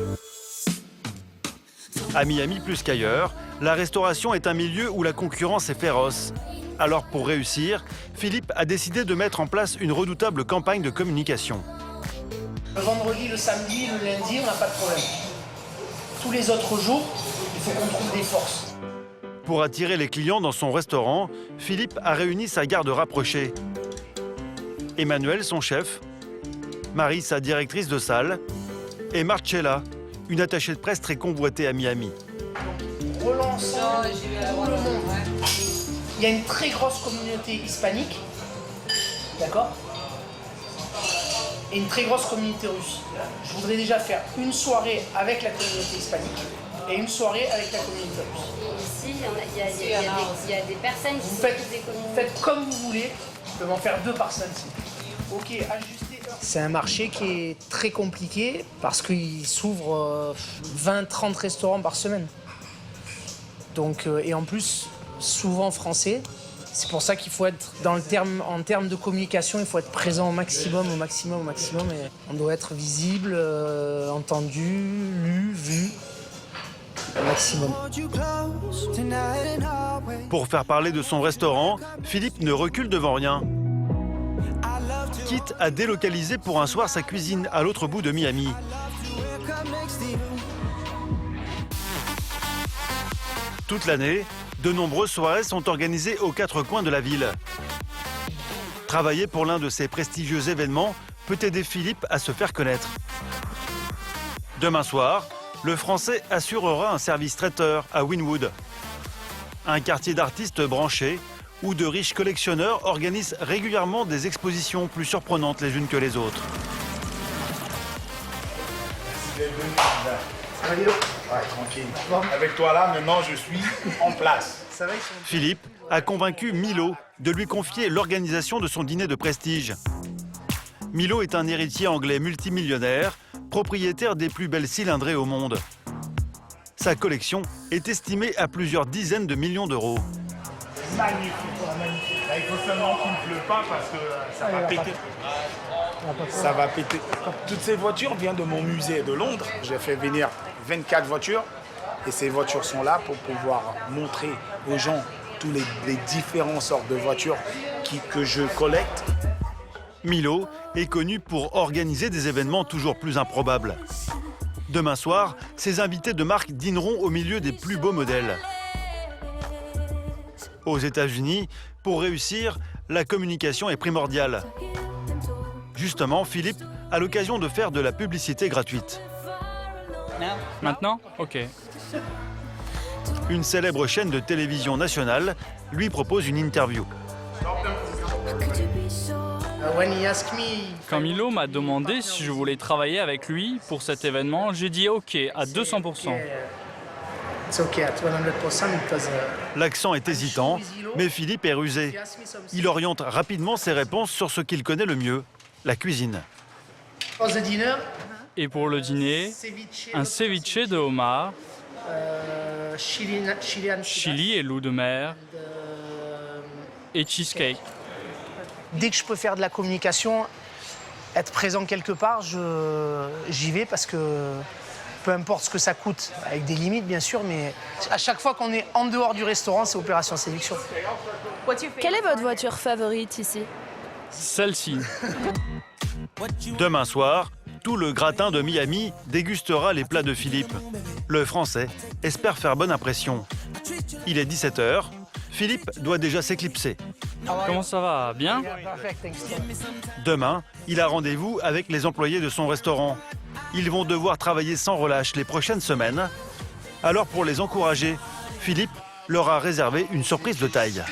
[SPEAKER 1] À Miami plus qu'ailleurs, la restauration est un milieu où la concurrence est féroce. Alors pour réussir, Philippe a décidé de mettre en place une redoutable campagne de communication.
[SPEAKER 6] Le vendredi, le samedi, le lundi, on n'a pas de problème. Tous les autres jours, il faut qu'on trouve des forces.
[SPEAKER 1] Pour attirer les clients dans son restaurant, Philippe a réuni sa garde rapprochée. Emmanuel, son chef, Marie, sa directrice de salle, et Marcella, une attachée de presse très convoitée à Miami.
[SPEAKER 6] Relançons tout le monde. Il y a une très grosse communauté hispanique, d'accord ? Et une très grosse communauté russe. Je voudrais déjà faire une soirée avec la communauté hispanique et une soirée avec la communauté russe.
[SPEAKER 11] Ici, il y a des personnes qui
[SPEAKER 6] Vous
[SPEAKER 11] sont des communautés.
[SPEAKER 6] faites comme vous voulez, je peux m'en faire 2 par semaine. Ok, ajustez. C'est un marché qui est très compliqué parce qu'il s'ouvre 20-30 restaurants par semaine. Donc, et en plus, souvent français. C'est pour ça qu'il faut être, en termes de communication, il faut être présent au maximum. Et on doit être visible, entendu, lu, vu, au maximum.
[SPEAKER 1] Pour faire parler de son restaurant, Philippe ne recule devant rien. Quitte à délocaliser pour un soir sa cuisine à l'autre bout de Miami. Toute l'année, de nombreuses soirées sont organisées aux 4 coins de la ville. Travailler pour l'un de ces prestigieux événements peut aider Philippe à se faire connaître. Demain soir, le Français assurera un service traiteur à Wynwood, un quartier d'artistes branchés où de riches collectionneurs organisent régulièrement des expositions plus surprenantes les unes que les autres.
[SPEAKER 17] Ouais, tranquille. Avec toi là, maintenant je suis en place.
[SPEAKER 1] Philippe a convaincu Milo de lui confier l'organisation de son dîner de prestige. Milo est un héritier anglais multimillionnaire, propriétaire des plus belles cylindrées au monde. Sa collection est estimée à plusieurs dizaines de millions d'euros.
[SPEAKER 17] Magnifique, magnifique. Là, il faut seulement qu'il ne pleut pas parce que ça va péter. Ça va péter. Toutes ces voitures viennent de mon musée de Londres. J'ai fait venir 24 voitures et ces voitures sont là pour pouvoir montrer aux gens tous les différentes sortes de voitures que je collecte.
[SPEAKER 1] Milo est connu pour organiser des événements toujours plus improbables. Demain soir, ses invités de marque dîneront au milieu des plus beaux modèles. Aux États-Unis, pour réussir, la communication est primordiale. Justement, Philippe a l'occasion de faire de la publicité gratuite.
[SPEAKER 15] Maintenant ? Ok.
[SPEAKER 1] Une célèbre chaîne de télévision nationale lui propose une interview.
[SPEAKER 15] Quand Milo m'a demandé si je voulais travailler avec lui pour cet événement, j'ai dit OK à 200%.
[SPEAKER 1] L'accent est hésitant, mais Philippe est rusé. Il oriente rapidement ses réponses sur ce qu'il connaît le mieux, la cuisine.
[SPEAKER 15] Et pour le dîner, un ceviche de homard, chili et loup de mer et cheesecake.
[SPEAKER 6] Dès que je peux faire de la communication, être présent quelque part, j'y vais parce que peu importe ce que ça coûte, avec des limites bien sûr, mais à chaque fois qu'on est en dehors du restaurant, c'est opération séduction.
[SPEAKER 4] Quelle est votre voiture favorite ici?
[SPEAKER 15] Celle-ci.
[SPEAKER 1] Demain soir, tout le gratin de Miami dégustera les plats de Philippe. Le Français espère faire bonne impression. Il est 17h. Philippe doit déjà s'éclipser.
[SPEAKER 15] Comment ça va? Bien?
[SPEAKER 1] Demain, il a rendez-vous avec les employés de son restaurant. Ils vont devoir travailler sans relâche les prochaines semaines. Alors pour les encourager, Philippe leur a réservé une surprise de taille.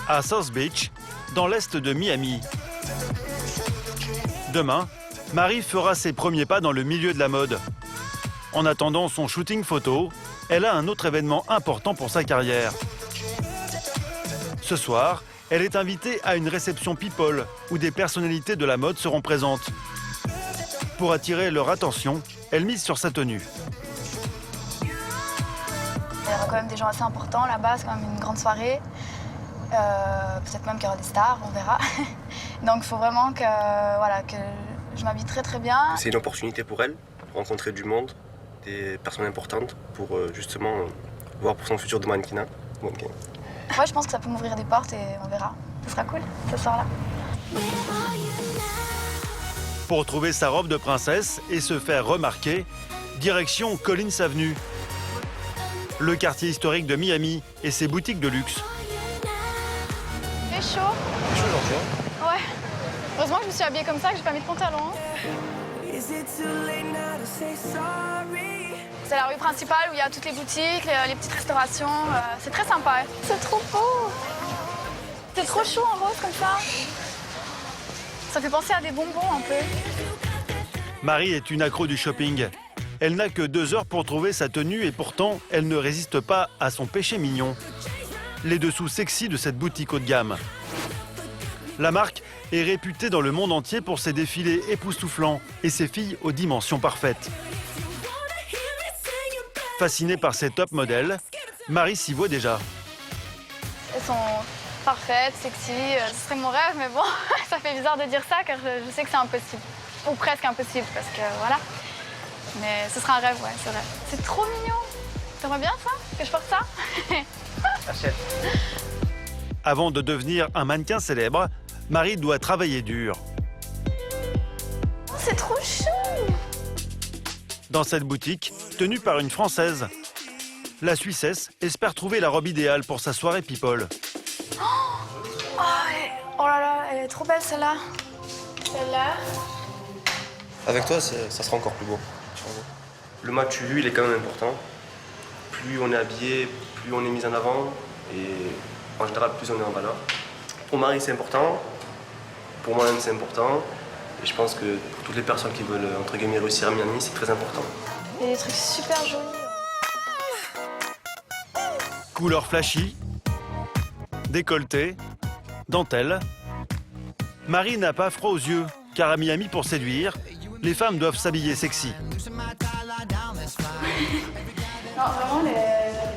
[SPEAKER 1] À South Beach, dans l'est de Miami. Demain, Marie fera ses premiers pas dans le milieu de la mode. En attendant son shooting photo, elle a un autre événement important pour sa carrière. Ce soir, Elle est invitée à une réception People où des personnalités de la mode seront présentes. Pour attirer leur attention, elle mise sur sa tenue.
[SPEAKER 7] Il y aura quand même des gens assez importants là-bas, c'est quand même une grande soirée. Peut-être même qu'il y aura des stars, on verra. Donc il faut vraiment que je m'habille très très bien.
[SPEAKER 18] C'est une opportunité pour elle, rencontrer du monde, des personnes importantes pour justement voir pour son futur de mannequinat.
[SPEAKER 7] Ouais, je pense que ça peut m'ouvrir des portes et on verra. Ce sera cool, ce soir-là.
[SPEAKER 1] Pour trouver sa robe de princesse et se faire remarquer, direction Collins Avenue, le quartier historique de Miami et ses boutiques de luxe.
[SPEAKER 7] Il fait chaud.
[SPEAKER 5] C'est chaud aujourd'hui, hein?
[SPEAKER 7] Ouais. Heureusement que je me suis habillée comme ça, que j'ai pas mis de pantalon. C'est la rue principale où il y a toutes les boutiques, les petites restaurations. C'est très sympa. Hein. C'est trop beau. C'est trop chaud en rose comme ça. Ça fait penser à des bonbons un peu.
[SPEAKER 1] Marie est une accro du shopping. Elle n'a que 2 heures pour trouver sa tenue et pourtant, elle ne résiste pas à son péché mignon. Les dessous sexy de cette boutique haut de gamme. La marque est réputée dans le monde entier pour ses défilés époustouflants et ses filles aux dimensions parfaites. Fascinée par ces top modèles, Marie s'y voit déjà.
[SPEAKER 7] Elles sont parfaites, sexy. Ce serait mon rêve, mais bon, ça fait bizarre de dire ça car je sais que c'est impossible. Ou presque impossible parce que voilà. Mais ce sera un rêve, ouais, c'est vrai. C'est trop mignon. T'aimerais bien ça? Que je porte ça?
[SPEAKER 5] Achète.
[SPEAKER 1] Avant de devenir un mannequin célèbre, Marie doit travailler dur.
[SPEAKER 7] C'est trop chou!
[SPEAKER 1] Dans cette boutique, tenue par une Française, la Suissesse espère trouver la robe idéale pour sa soirée People.
[SPEAKER 7] Oh là là, elle est trop belle celle-là. Celle-là.
[SPEAKER 18] Avec toi, ça sera encore plus beau. Le match vu, il est quand même important. Plus on est habillé, plus on est mis en avant et en général, plus on est en valeur. Pour Marie, c'est important. Pour moi-même, c'est important. Et je pense que pour toutes les personnes qui veulent, entre guillemets, réussir à Miami, c'est très important.
[SPEAKER 7] Il y a des trucs super jolis.
[SPEAKER 1] Couleurs flashy, décolleté, dentelle. Marie n'a pas froid aux yeux, car à Miami, pour séduire, les femmes doivent s'habiller sexy.
[SPEAKER 7] Non, vraiment,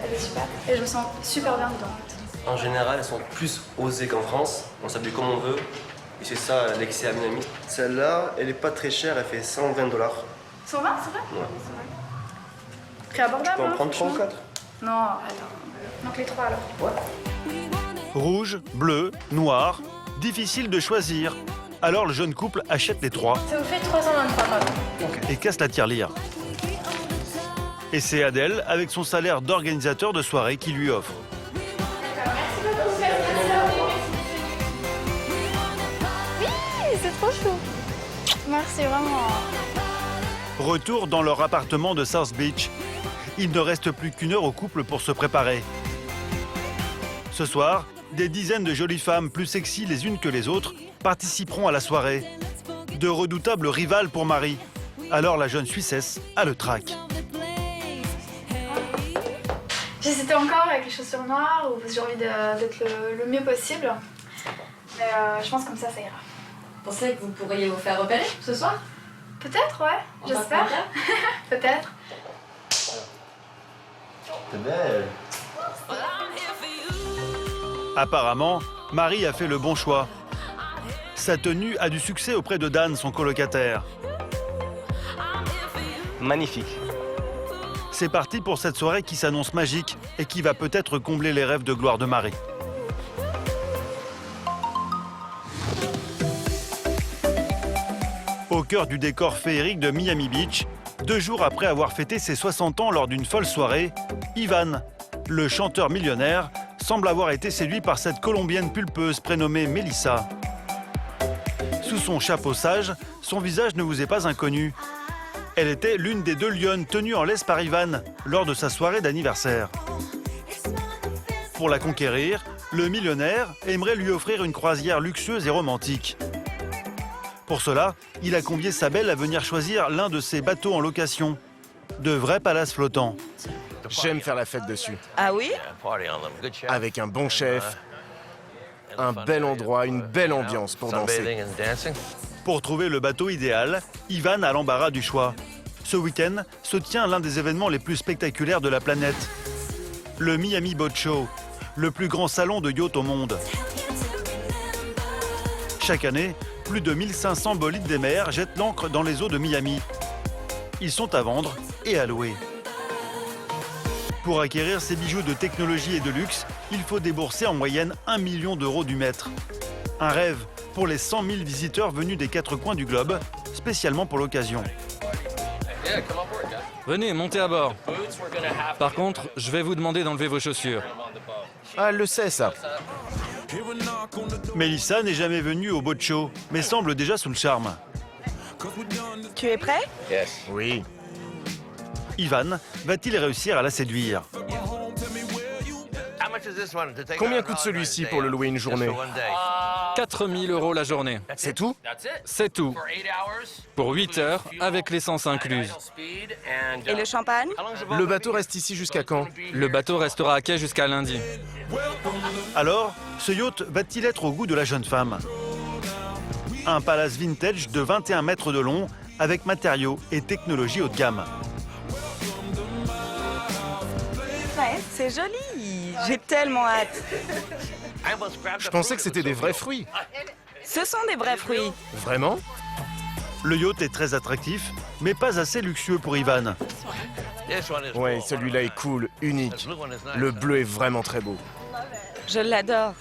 [SPEAKER 7] elle est super. Et je me sens super bien dedans.
[SPEAKER 18] En général, elles sont plus osées qu'en France. On s'habille comme on veut. Et c'est ça l'excès à Miami. Celle-là, elle est pas très chère, elle fait 120 $.
[SPEAKER 7] 120, c'est vrai?
[SPEAKER 18] Ouais.
[SPEAKER 7] Très abordable.
[SPEAKER 18] Tu peux en prendre 3 ou 4?
[SPEAKER 7] Non, attends. Donc les 3 alors.
[SPEAKER 18] Ouais.
[SPEAKER 1] Rouge, bleu, noir, difficile de choisir. Alors le jeune couple achète les 3
[SPEAKER 7] Ça vous fait 323 pardon.
[SPEAKER 1] et casse la tirelire. Et c'est Adèle, avec son salaire d'organisateur de soirée, qui lui offre.
[SPEAKER 7] Oui, c'est trop chou. Merci vraiment.
[SPEAKER 1] Retour dans leur appartement de South Beach. Il ne reste plus qu'1 heure au couple pour se préparer. Ce soir, des dizaines de jolies femmes plus sexy les unes que les autres participeront à la soirée. De redoutables rivales pour Marie. Alors la jeune Suissesse a le trac.
[SPEAKER 7] J'hésitais encore avec les chaussures noires ou parce que j'ai envie d'être le mieux possible. Mais je pense comme ça ira.
[SPEAKER 11] Vous pensez que vous pourriez vous faire repérer ce soir?
[SPEAKER 7] Peut-être, ouais. J'espère. Peut-être.
[SPEAKER 5] T'es belle.
[SPEAKER 1] Apparemment, Marie a fait le bon choix. Sa tenue a du succès auprès de Dan, son colocataire.
[SPEAKER 18] Magnifique.
[SPEAKER 1] C'est parti pour cette soirée qui s'annonce magique et qui va peut-être combler les rêves de gloire de Marie. Au cœur du décor féerique de Miami Beach, 2 jours après avoir fêté ses 60 ans lors d'une folle soirée, Ivan, le chanteur millionnaire, semble avoir été séduit par cette Colombienne pulpeuse prénommée Melissa. Sous son chapeau sage, son visage ne vous est pas inconnu. Elle était l'une des 2 lionnes tenues en laisse par Ivan lors de sa soirée d'anniversaire. Pour la conquérir, le millionnaire aimerait lui offrir une croisière luxueuse et romantique. Pour cela, il a convié sa belle à venir choisir l'un de ses bateaux en location. De vrais palaces flottants.
[SPEAKER 5] J'aime faire la fête dessus.
[SPEAKER 8] Ah oui?
[SPEAKER 5] Avec un bon chef Un bel endroit, une belle ambiance pour danser.
[SPEAKER 1] Pour trouver le bateau idéal, Ivan a l'embarras du choix. Ce week-end se tient l'un des événements les plus spectaculaires de la planète. Le Miami Boat Show, le plus grand salon de yacht au monde. Chaque année, plus de 1500 bolides des mers jettent l'ancre dans les eaux de Miami. Ils sont à vendre et à louer. Pour acquérir ces bijoux de technologie et de luxe, il faut débourser en moyenne 1 million d'euros du mètre. Un rêve pour les 100 000 visiteurs venus des 4 coins du globe, spécialement pour l'occasion.
[SPEAKER 15] Venez, montez à bord. Par contre, je vais vous demander d'enlever vos chaussures.
[SPEAKER 5] Ah, elle le sait, ça.
[SPEAKER 1] Mélissa n'est jamais venue au boat show, mais semble déjà sous le charme.
[SPEAKER 8] Tu es prêt?
[SPEAKER 5] Oui.
[SPEAKER 1] Ivan va-t-il réussir à la séduire?
[SPEAKER 5] Combien coûte celui-ci pour le louer une journée?
[SPEAKER 15] 4 000 € la journée.
[SPEAKER 5] C'est tout?
[SPEAKER 15] C'est tout. Pour 8 heures, avec l'essence incluse.
[SPEAKER 8] Et le champagne?
[SPEAKER 5] Le bateau reste ici jusqu'à quand?
[SPEAKER 15] Le bateau restera à quai jusqu'à lundi.
[SPEAKER 1] Alors, ce yacht va-t-il être au goût de la jeune femme? Un palace vintage de 21 mètres de long, avec matériaux et technologies haut de gamme.
[SPEAKER 8] Ouais, c'est joli. J'ai tellement hâte.
[SPEAKER 5] Je pensais que c'était des vrais fruits.
[SPEAKER 8] Ce sont des vrais fruits.
[SPEAKER 5] Vraiment?
[SPEAKER 1] Le yacht est très attractif, mais pas assez luxueux pour Ivan.
[SPEAKER 5] Ouais, celui-là est cool, unique. Le bleu est vraiment très beau.
[SPEAKER 8] Je l'adore.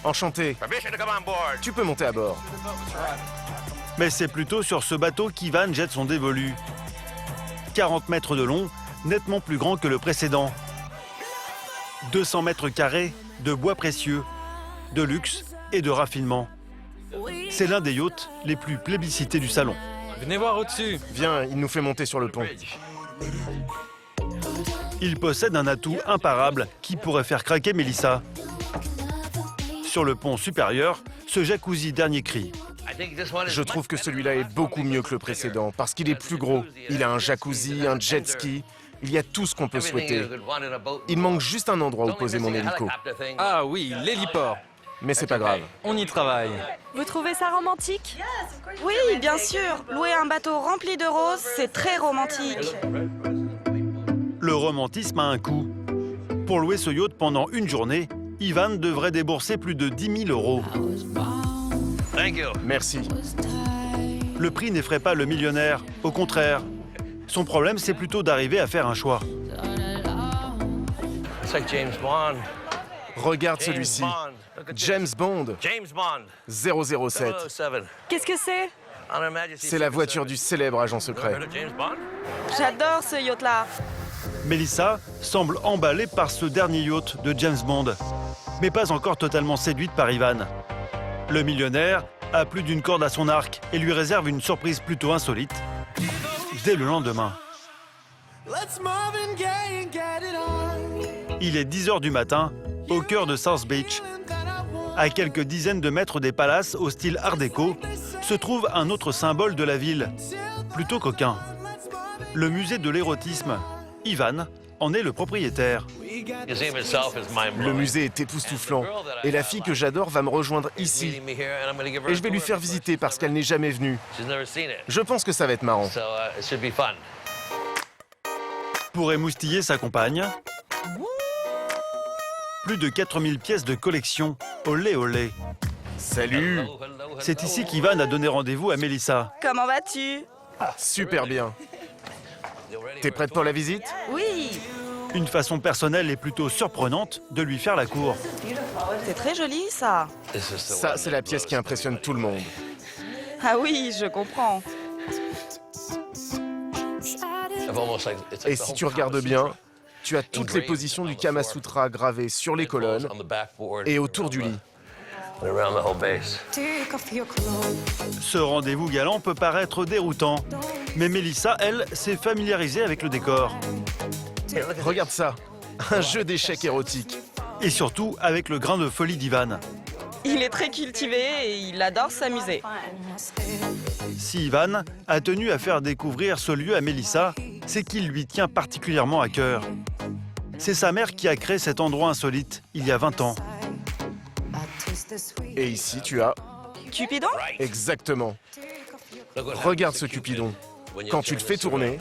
[SPEAKER 5] Enchanté. Tu peux monter à bord.
[SPEAKER 1] Mais c'est plutôt sur ce bateau qu'Ivan jette son dévolu. 40 mètres de long, nettement plus grand que le précédent. 200 mètres carrés de bois précieux, de luxe et de raffinement. C'est l'un des yachts les plus plébiscités du salon.
[SPEAKER 15] Venez voir au-dessus.
[SPEAKER 5] Viens, il nous fait monter sur le pont.
[SPEAKER 1] Il possède un atout imparable qui pourrait faire craquer Mélissa. Sur le pont supérieur, ce jacuzzi dernier cri.
[SPEAKER 5] Je trouve que celui-là est beaucoup mieux que le précédent parce qu'il est plus gros. Il a un jacuzzi, un jet ski. Il y a tout ce qu'on peut souhaiter. Il manque juste un endroit où poser mon hélico.
[SPEAKER 15] Ah oui, l'héliport.
[SPEAKER 5] Mais c'est pas grave.
[SPEAKER 15] On y travaille.
[SPEAKER 12] Vous trouvez ça romantique?
[SPEAKER 8] Oui, bien sûr. Louer un bateau rempli de roses, c'est très romantique.
[SPEAKER 1] Le romantisme a un coût. Pour louer ce yacht pendant une journée, Ivan devrait débourser plus de 10 000 €.
[SPEAKER 5] Merci.
[SPEAKER 1] Le prix n'effraie pas le millionnaire, au contraire. Son problème, c'est plutôt d'arriver à faire un choix.
[SPEAKER 5] Regarde celui-ci. James Bond. 007.
[SPEAKER 12] Qu'est-ce que c'est?
[SPEAKER 5] C'est la voiture du célèbre agent secret.
[SPEAKER 8] J'adore ce yacht-là.
[SPEAKER 1] Mélissa semble emballée par ce dernier yacht de James Bond, mais pas encore totalement séduite par Ivan. Le millionnaire a plus d'une corde à son arc et lui réserve une surprise plutôt insolite dès le lendemain. Il est 10 h du matin, au cœur de South Beach. À quelques dizaines de mètres des palaces au style art déco, se trouve un autre symbole de la ville, plutôt coquin. Le musée de l'érotisme. Ivan en est le propriétaire.
[SPEAKER 5] Le musée est époustouflant et la fille que j'adore va me rejoindre ici. Et je vais lui faire visiter parce qu'elle n'est jamais venue. Je pense que ça va être marrant.
[SPEAKER 1] Pour émoustiller sa compagne, plus de 4000 pièces de collection. Olé olé.
[SPEAKER 5] Salut.
[SPEAKER 1] C'est ici qu'Ivan a donné rendez-vous à Mélissa.
[SPEAKER 8] Comment vas-tu?
[SPEAKER 5] Super bien. T'es prête pour la visite?
[SPEAKER 8] Oui.
[SPEAKER 1] Une façon personnelle et plutôt surprenante de lui faire la cour.
[SPEAKER 8] C'est très joli, ça.
[SPEAKER 5] Ça, c'est la pièce qui impressionne tout le monde.
[SPEAKER 8] Ah oui, je comprends.
[SPEAKER 5] Et si tu regardes bien, tu as toutes les positions du Kama Sutra gravées sur les colonnes et autour du lit.
[SPEAKER 1] Ce rendez-vous galant peut paraître déroutant, mais Mélissa, elle, s'est familiarisée avec le décor.
[SPEAKER 5] Regarde ça, un jeu d'échecs érotique.
[SPEAKER 1] Et surtout avec le grain de folie d'Ivan.
[SPEAKER 8] Il est très cultivé et il adore s'amuser.
[SPEAKER 1] Si Ivan a tenu à faire découvrir ce lieu à Mélissa, c'est qu'il lui tient particulièrement à cœur. C'est sa mère qui a créé cet endroit insolite il y a 20 ans.
[SPEAKER 5] Et ici, tu as...
[SPEAKER 8] Cupidon?
[SPEAKER 5] Exactement. Regarde ce Cupidon. Quand tu le fais tourner,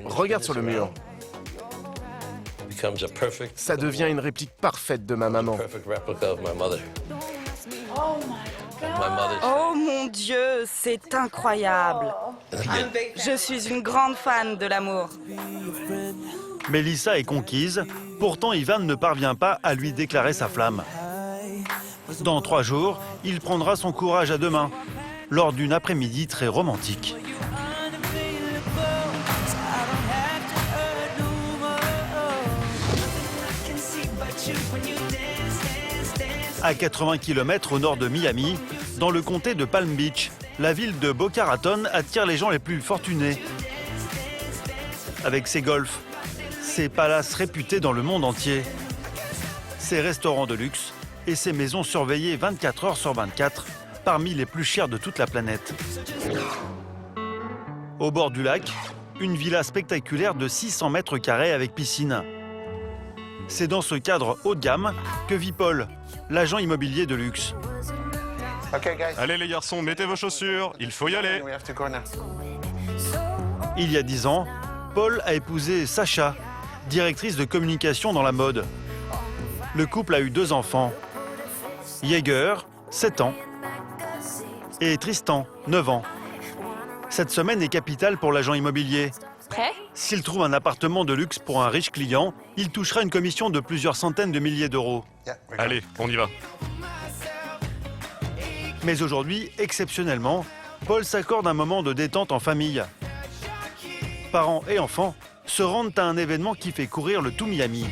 [SPEAKER 5] regarde sur le mur. Ça devient une réplique parfaite de ma maman.
[SPEAKER 8] Oh mon Dieu, c'est incroyable. Je suis une grande fan de l'amour.
[SPEAKER 1] Mélissa est conquise, pourtant Ivan ne parvient pas à lui déclarer sa flamme. Dans 3 jours, il prendra son courage à deux mains, lors d'une après-midi très romantique. À 80 km au nord de Miami, dans le comté de Palm Beach, la ville de Boca Raton attire les gens les plus fortunés. Avec ses golfs, ses palaces réputés dans le monde entier, ses restaurants de luxe et ses maisons surveillées 24 heures sur 24, parmi les plus chères de toute la planète. Au bord du lac, une villa spectaculaire de 600 mètres carrés avec piscine. C'est dans ce cadre haut de gamme que vit Paul, l'agent immobilier de luxe.
[SPEAKER 2] Allez les garçons, mettez vos chaussures, il faut y aller.
[SPEAKER 1] Il y a 10 ans, Paul a épousé Sacha, directrice de communication dans la mode. Le couple a eu 2 enfants. Jaeger, 7 ans, et Tristan, 9 ans. Cette semaine est capitale pour l'agent immobilier.
[SPEAKER 3] Prêt?
[SPEAKER 1] S'il trouve un appartement de luxe pour un riche client, il touchera une commission de plusieurs centaines de milliers d'euros.
[SPEAKER 2] Allez, on y va.
[SPEAKER 1] Mais aujourd'hui, exceptionnellement, Paul s'accorde un moment de détente en famille. Parents et enfants se rendent à un événement qui fait courir le tout Miami.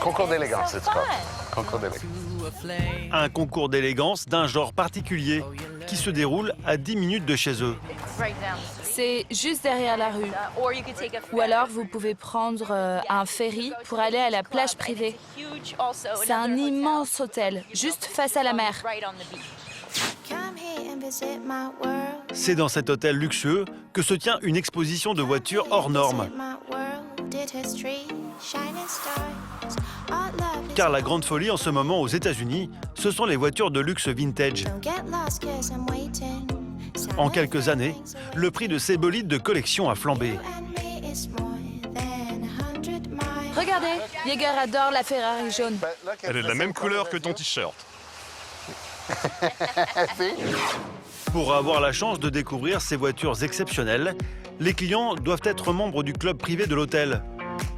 [SPEAKER 10] Concours d'élégance, c'est quoi? Concours d'élégance.
[SPEAKER 1] Un concours d'élégance d'un genre particulier qui se déroule à 10 minutes de chez eux.
[SPEAKER 9] C'est juste derrière la rue. Ou alors vous pouvez prendre un ferry pour aller à la plage privée. C'est un immense hôtel, juste face à la mer.
[SPEAKER 1] C'est dans cet hôtel luxueux que se tient une exposition de voitures hors normes. Car la grande folie en ce moment aux États-Unis, ce sont les voitures de luxe vintage. En quelques années, le prix de ces bolides de collection a flambé.
[SPEAKER 9] Regardez, Jaeger adore la Ferrari jaune.
[SPEAKER 2] Elle est de la même couleur que ton t-shirt.
[SPEAKER 1] Pour avoir la chance de découvrir ces voitures exceptionnelles, les clients doivent être membres du club privé de l'hôtel.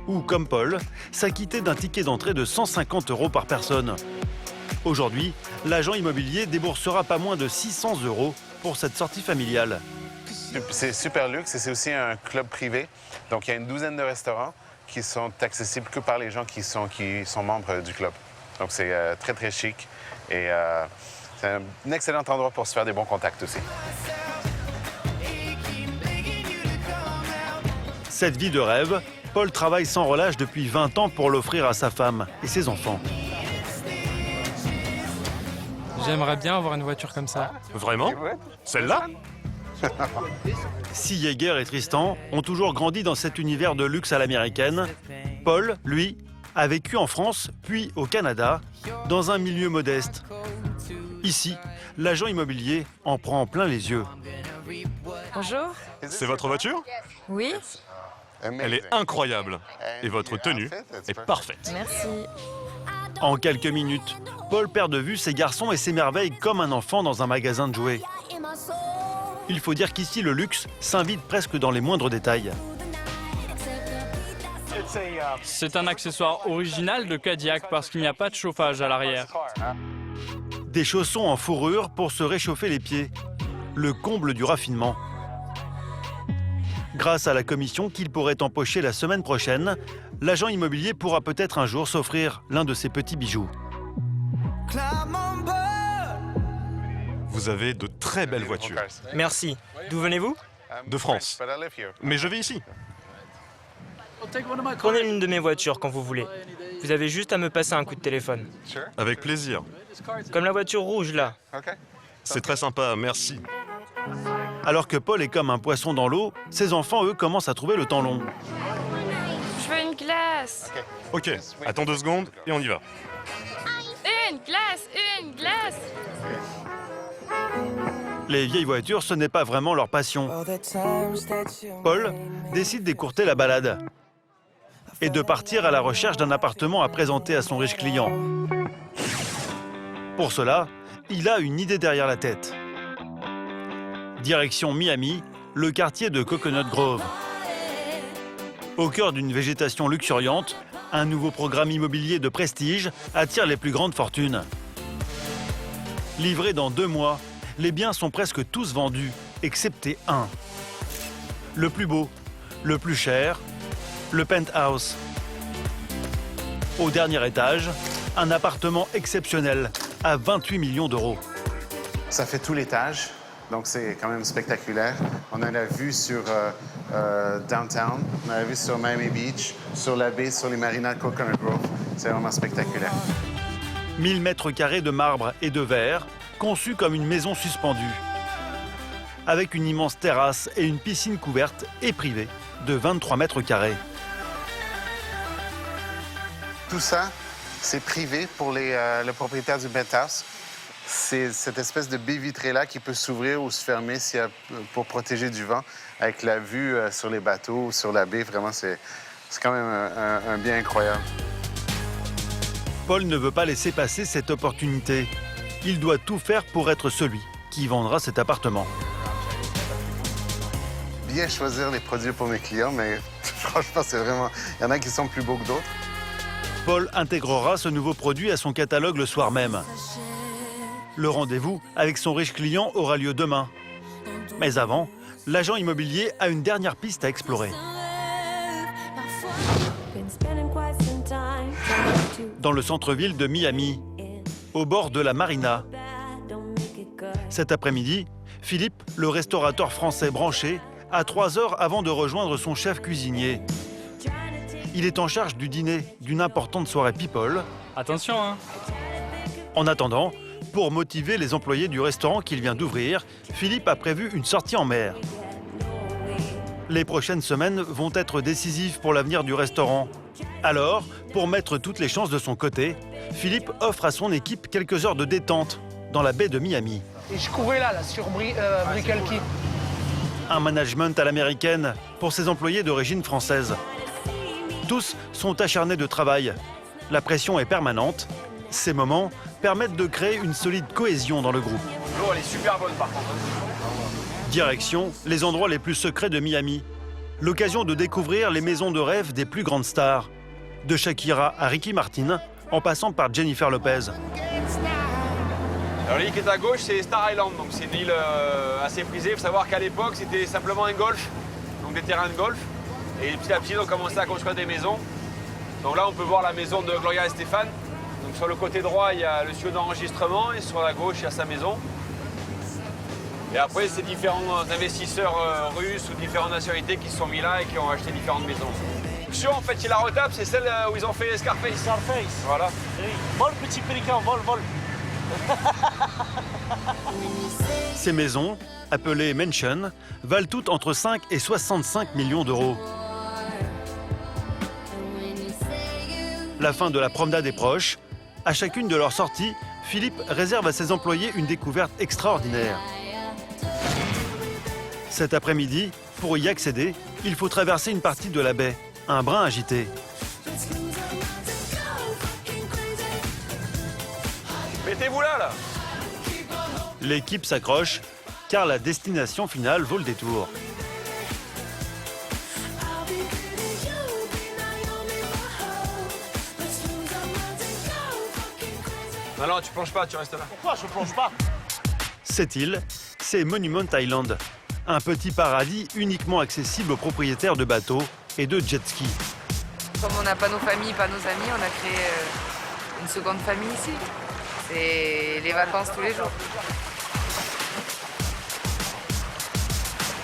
[SPEAKER 1] Ou, comme Paul, s'acquitter d'un ticket d'entrée de 150 € par personne. Aujourd'hui, l'agent immobilier déboursera pas moins de 600 € pour cette sortie familiale.
[SPEAKER 10] C'est super luxe et c'est aussi un club privé. Donc il y a une douzaine de restaurants qui sont accessibles que par les gens qui sont membres du club. Donc c'est très très chic et c'est un excellent endroit pour se faire des bons contacts aussi.
[SPEAKER 1] Cette vie de rêve, Paul travaille sans relâche depuis 20 ans pour l'offrir à sa femme et ses enfants.
[SPEAKER 15] J'aimerais bien avoir une voiture comme ça.
[SPEAKER 2] Vraiment? Celle-là?
[SPEAKER 1] Si Jaeger et Tristan ont toujours grandi dans cet univers de luxe à l'américaine, Paul, lui, a vécu en France, puis au Canada, dans un milieu modeste. Ici, l'agent immobilier en prend plein les yeux.
[SPEAKER 12] Bonjour.
[SPEAKER 2] C'est votre voiture?
[SPEAKER 12] Oui.
[SPEAKER 2] Elle est incroyable. Et votre tenue est parfaite.
[SPEAKER 12] Merci.
[SPEAKER 1] En quelques minutes, Paul perd de vue ses garçons et s'émerveille comme un enfant dans un magasin de jouets. Il faut dire qu'ici, le luxe s'invite presque dans les moindres détails.
[SPEAKER 15] C'est un accessoire original de Cadillac parce qu'il n'y a pas de chauffage à l'arrière.
[SPEAKER 1] Des chaussons en fourrure pour se réchauffer les pieds. Le comble du raffinement. Grâce à la commission qu'il pourrait empocher la semaine prochaine, l'agent immobilier pourra peut-être un jour s'offrir l'un de ses petits bijoux.
[SPEAKER 2] Vous avez de très belles voitures.
[SPEAKER 19] Merci. D'où venez-vous?
[SPEAKER 2] De France. Mais je vis ici.
[SPEAKER 19] Prenez l'une de mes voitures quand vous voulez. Vous avez juste à me passer un coup de téléphone.
[SPEAKER 2] Avec plaisir.
[SPEAKER 19] Comme la voiture rouge, là.
[SPEAKER 2] C'est très sympa, merci.
[SPEAKER 1] Alors que Paul est comme un poisson dans l'eau, ses enfants, eux, commencent à trouver le temps long.
[SPEAKER 3] Je veux une glace.
[SPEAKER 2] Ok, attends 2 secondes et on y va.
[SPEAKER 3] Une glace, une glace.
[SPEAKER 1] Les vieilles voitures, ce n'est pas vraiment leur passion. Paul décide d'écourter la balade et de partir à la recherche d'un appartement à présenter à son riche client. Pour cela, il a une idée derrière la tête. Direction Miami, le quartier de Coconut Grove. Au cœur d'une végétation luxuriante, un nouveau programme immobilier de prestige attire les plus grandes fortunes. Livré dans 2 mois, les biens sont presque tous vendus, excepté un. Le plus beau, le plus cher, le penthouse. Au dernier étage, un appartement exceptionnel à 28 millions d'euros.
[SPEAKER 10] Ça fait tout l'étage, donc c'est quand même spectaculaire. On a la vue sur downtown, on a la vue sur Miami Beach, sur la baie, sur les marinas de Coconut Grove. C'est vraiment spectaculaire.
[SPEAKER 1] 1000 mètres carrés de marbre et de verre, conçus comme une maison suspendue. Avec une immense terrasse et une piscine couverte et privée de 23 mètres carrés.
[SPEAKER 10] Tout ça, c'est privé pour le propriétaire du penthouse. C'est cette espèce de baie vitrée-là qui peut s'ouvrir ou se fermer pour protéger du vent, avec la vue sur les bateaux, sur la baie. Vraiment, c'est quand même un bien incroyable.
[SPEAKER 1] Paul ne veut pas laisser passer cette opportunité. Il doit tout faire pour être celui qui vendra cet appartement.
[SPEAKER 10] Bien choisir les produits pour mes clients, mais franchement, c'est vraiment... Il y en a qui sont plus beaux que d'autres.
[SPEAKER 1] Paul intégrera ce nouveau produit à son catalogue le soir même. Le rendez-vous avec son riche client aura lieu demain. Mais avant, l'agent immobilier a une dernière piste à explorer. Dans le centre-ville de Miami, au bord de la marina. Cet après-midi, Philippe, le restaurateur français branché, a 3 heures avant de rejoindre son chef cuisinier. Il est en charge du dîner d'une importante soirée people.
[SPEAKER 15] Attention, hein.
[SPEAKER 1] En attendant, pour motiver les employés du restaurant qu'il vient d'ouvrir, Philippe a prévu une sortie en mer. Les prochaines semaines vont être décisives pour l'avenir du restaurant. Alors, pour mettre toutes les chances de son côté, Philippe offre à son équipe quelques heures de détente dans la baie de Miami.
[SPEAKER 6] Et je courais là sur Brickell Key.
[SPEAKER 1] Un management à l'américaine pour ses employés d'origine française. Tous sont acharnés de travail. La pression est permanente. Ces moments permettent de créer une solide cohésion dans le groupe.
[SPEAKER 13] L'eau, elle est super bonne par contre.
[SPEAKER 1] Direction les endroits les plus secrets de Miami. L'occasion de découvrir les maisons de rêve des plus grandes stars. De Shakira à Ricky Martin, en passant par Jennifer Lopez.
[SPEAKER 13] Alors l'île qui est à gauche, c'est Star Island, donc c'est une île assez prisée. Il faut savoir qu'à l'époque, c'était simplement un golf, donc des terrains de golf. Et petit à petit, on commençait à construire des maisons. Donc là, on peut voir la maison de Gloria Estefan. Donc sur le côté droit, il y a le studio d'enregistrement et sur la gauche, il y a sa maison. Et après, c'est différents investisseurs russes ou différentes nationalités qui se sont mis là et qui ont acheté différentes maisons. En fait, c'est la retape, c'est celle où ils ont fait Scarface.
[SPEAKER 6] Scarface.
[SPEAKER 13] Voilà.
[SPEAKER 6] Oui. Vol, petit pélican, vol, vol.
[SPEAKER 1] Ces maisons, appelées mansions, valent toutes entre 5 et 65 millions d'euros. La fin de la promenade est proche. À chacune de leurs sorties, Philippe réserve à ses employés une découverte extraordinaire. Cet après-midi, pour y accéder, il faut traverser une partie de la baie, un brin agité.
[SPEAKER 13] Mettez-vous là.
[SPEAKER 1] L'équipe s'accroche, car la destination finale vaut le détour.
[SPEAKER 13] Non, tu plonges pas, tu restes là.
[SPEAKER 6] Pourquoi je plonge pas?
[SPEAKER 1] Cette île, c'est Monument Island, un petit paradis uniquement accessible aux propriétaires de bateaux et de jet-ski.
[SPEAKER 20] Comme on n'a pas nos familles, pas nos amis, on a créé une seconde famille ici. C'est les vacances tous les jours.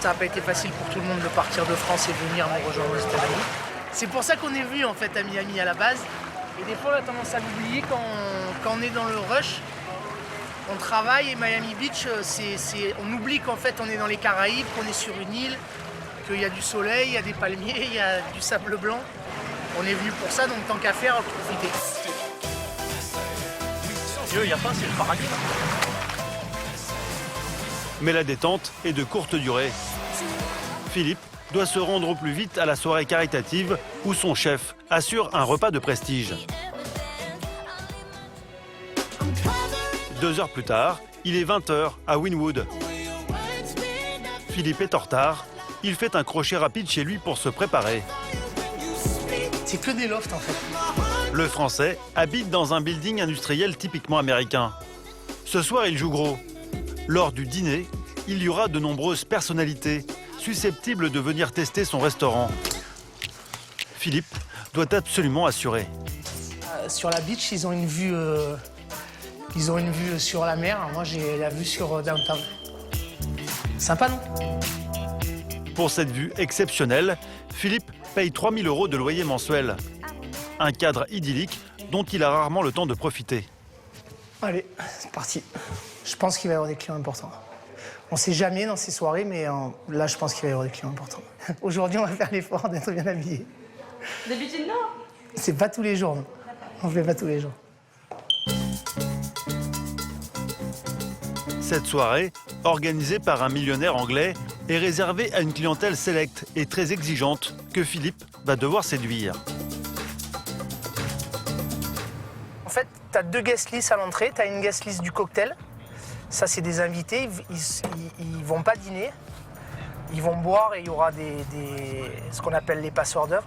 [SPEAKER 6] Ça n'a pas été facile pour tout le monde de partir de France et de venir nous rejoindre aux États-Unis. C'est pour ça qu'on est venu en fait à Miami à la base. Et des fois on a tendance à l'oublier quand on est dans le rush. On travaille et Miami Beach, on oublie qu'en fait on est dans les Caraïbes, qu'on est sur une île, qu'il y a du soleil, il y a des palmiers, il y a du sable blanc. On est venu pour ça, donc tant qu'à faire, profiter.
[SPEAKER 21] Dieu, il n'y a pas, c'est le paradis.
[SPEAKER 1] Mais la détente est de courte durée. Philippe doit se rendre au plus vite à la soirée caritative où son chef assure un repas de prestige. 2 heures plus tard, il est 20h à Wynwood. Philippe est en retard. Il fait un crochet rapide chez lui pour se préparer.
[SPEAKER 6] C'est que des lofts en fait.
[SPEAKER 1] Le Français habite dans un building industriel typiquement américain. Ce soir, il joue gros. Lors du dîner, il y aura de nombreuses personnalités susceptibles de venir tester son restaurant. Philippe doit absolument assurer.
[SPEAKER 6] Sur la beach, ils ont une vue sur la mer. Moi, j'ai la vue sur downtown. Sympa, non?
[SPEAKER 1] Pour cette vue exceptionnelle, Philippe paye 3 000 € de loyer mensuel. Un cadre idyllique dont il a rarement le temps de profiter.
[SPEAKER 6] Allez, c'est parti. Je pense qu'il va y avoir des clients importants. On ne sait jamais dans ces soirées, mais là, je pense qu'il va y avoir des clients importants. Aujourd'hui, on va faire l'effort d'être bien habillés.
[SPEAKER 11] D'habitude, non.
[SPEAKER 6] C'est pas tous les jours, non. On ne fait pas tous les jours.
[SPEAKER 1] Cette soirée, organisée par un millionnaire anglais, est réservée à une clientèle sélecte et très exigeante que Philippe va devoir séduire.
[SPEAKER 6] En fait, tu as 2 guest lists à l'entrée. Tu as une guest list du cocktail. Ça, c'est des invités. Ils vont pas dîner. Ils vont boire et il y aura ce qu'on appelle les passeurs d'œuvre.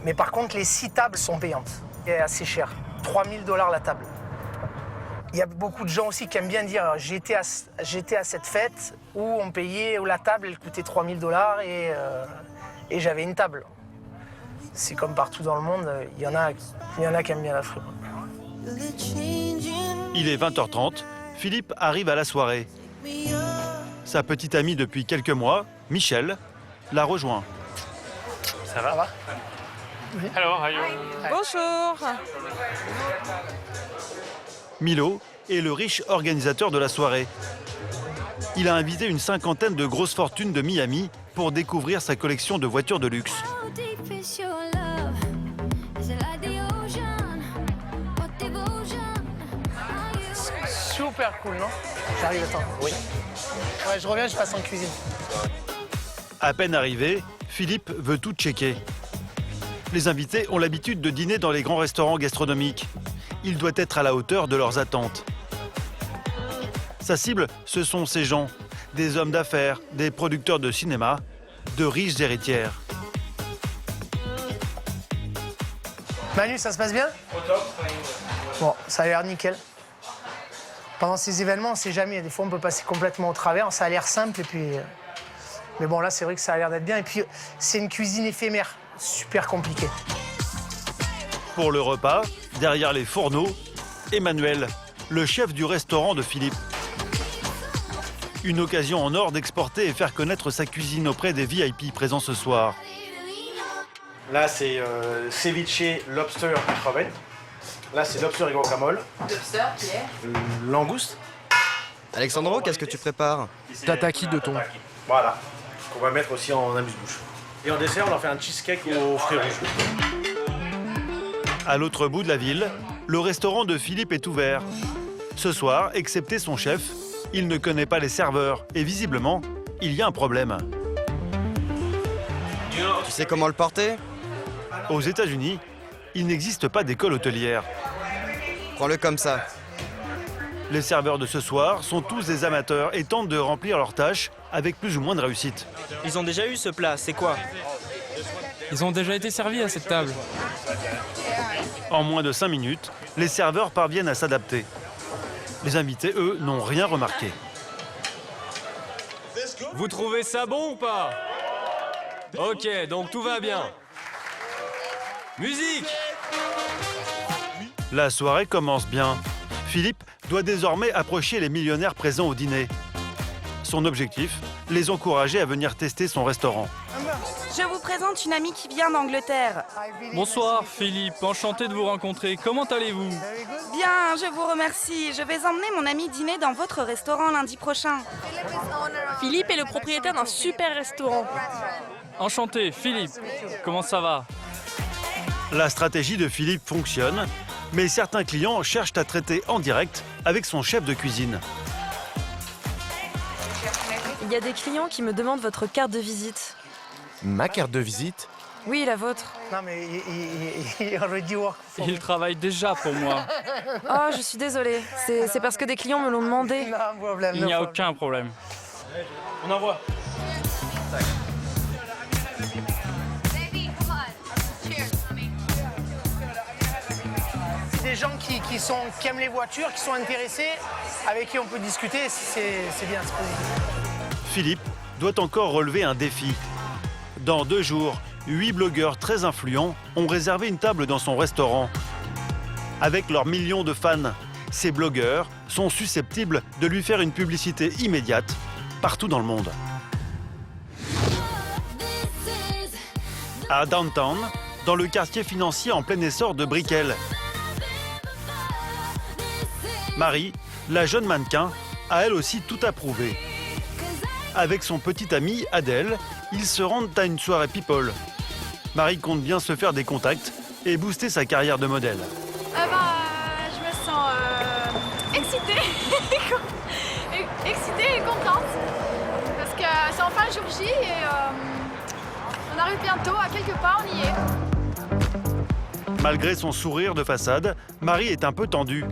[SPEAKER 6] Mais par contre, les 6 tables sont payantes. C'est assez cher. 3 000 $ la table. Il y a beaucoup de gens aussi qui aiment bien dire j'étais à cette fête où on payait, où la table elle coûtait 3 000 $ et j'avais une table. C'est comme partout dans le monde, il y en a qui aiment bien la frime.
[SPEAKER 1] Il est 20h30, Philippe arrive à la soirée. Sa petite amie depuis quelques mois, Michel, la rejoint.
[SPEAKER 21] Ça va? Hello, how are you?
[SPEAKER 8] Bonjour.
[SPEAKER 1] Milo est le riche organisateur de la soirée. Il a invité une 50aine de grosses fortunes de Miami pour découvrir sa collection de voitures de luxe.
[SPEAKER 6] Super cool, non? J'arrive, attends. Oui. Ouais, je reviens, je passe en cuisine.
[SPEAKER 1] À peine arrivé, Philippe veut tout checker. Les invités ont l'habitude de dîner dans les grands restaurants gastronomiques. Il doit être à la hauteur de leurs attentes. Sa cible, ce sont ces gens, des hommes d'affaires, des producteurs de cinéma, de riches héritières.
[SPEAKER 6] Manu, ça se passe bien? Bon, ça a l'air nickel. Pendant ces événements, on ne sait jamais. Des fois, on peut passer complètement au travers. Ça a l'air simple et puis... Mais bon, là, c'est vrai que ça a l'air d'être bien. Et puis, c'est une cuisine éphémère. Super compliquée.
[SPEAKER 1] Pour le repas, derrière les fourneaux, Emmanuel, le chef du restaurant de Philippe. Une occasion en or d'exporter et faire connaître sa cuisine auprès des VIP présents ce soir.
[SPEAKER 5] Là, c'est ceviche lobster crevettes. Là, c'est lobster et guacamole.
[SPEAKER 20] Lobster qui est
[SPEAKER 5] Langouste.
[SPEAKER 22] Alexandro, qu'est-ce que tu prépares?
[SPEAKER 5] Tataki de thon. Voilà. Qu'on va mettre aussi en amuse-bouche. Et en dessert, on leur fait un cheesecake aux fruits rouges.
[SPEAKER 1] À l'autre bout de la ville, le restaurant de Philippe est ouvert. Ce soir, excepté son chef, il ne connaît pas les serveurs et visiblement, il y a un problème.
[SPEAKER 22] Tu sais comment le porter?
[SPEAKER 1] Aux États-Unis, il n'existe pas d'école hôtelière.
[SPEAKER 22] Prends-le comme ça.
[SPEAKER 1] Les serveurs de ce soir sont tous des amateurs et tentent de remplir leurs tâches avec plus ou moins de réussite.
[SPEAKER 19] Ils ont déjà eu ce plat, c'est quoi?
[SPEAKER 15] Ils ont déjà été servis à cette table.
[SPEAKER 1] En moins de 5 minutes, les serveurs parviennent à s'adapter. Les invités, eux, n'ont rien remarqué.
[SPEAKER 23] Vous trouvez ça bon ou pas? Ok, donc tout va bien. Musique!
[SPEAKER 1] La soirée commence bien. Philippe doit désormais approcher les millionnaires présents au dîner. Son objectif, les encourager à venir tester son restaurant.
[SPEAKER 8] Je vous présente une amie qui vient d'Angleterre.
[SPEAKER 15] Bonsoir Philippe, enchanté de vous rencontrer. Comment allez-vous?
[SPEAKER 8] Bien, je vous remercie. Je vais emmener mon ami dîner dans votre restaurant lundi prochain.
[SPEAKER 4] Philippe est le propriétaire d'un super restaurant.
[SPEAKER 15] Enchanté, Philippe. Comment ça va?
[SPEAKER 1] La stratégie de Philippe fonctionne. Mais certains clients cherchent à traiter en direct avec son chef de cuisine.
[SPEAKER 12] Il y a des clients qui me demandent votre carte de visite.
[SPEAKER 5] Ma carte de visite?
[SPEAKER 12] Oui, la vôtre.
[SPEAKER 6] Non, mais il already work for me.
[SPEAKER 15] Il travaille déjà pour moi.
[SPEAKER 12] Oh, je suis désolée. C'est parce que des clients me l'ont demandé.
[SPEAKER 15] Il n'y a aucun problème. On envoie.
[SPEAKER 6] C'est des gens qui aiment les voitures, qui sont intéressés, avec qui on peut discuter, c'est bien, c'est positif.
[SPEAKER 1] Philippe doit encore relever un défi. Dans 2 jours, 8 blogueurs très influents ont réservé une table dans son restaurant. Avec leurs millions de fans, ces blogueurs sont susceptibles de lui faire une publicité immédiate partout dans le monde. À Downtown, dans le quartier financier en plein essor de Brickell, Marie, la jeune mannequin, a elle aussi tout approuvé. Avec son petit ami Adèle, ils se rendent à une soirée people. Marie compte bien se faire des contacts et booster sa carrière de modèle.
[SPEAKER 7] Je me sens excitée. Excitée et contente. Parce que c'est enfin le jour J et on arrive bientôt, à quelque part, on y est.
[SPEAKER 1] Malgré son sourire de façade, Marie est un peu tendue.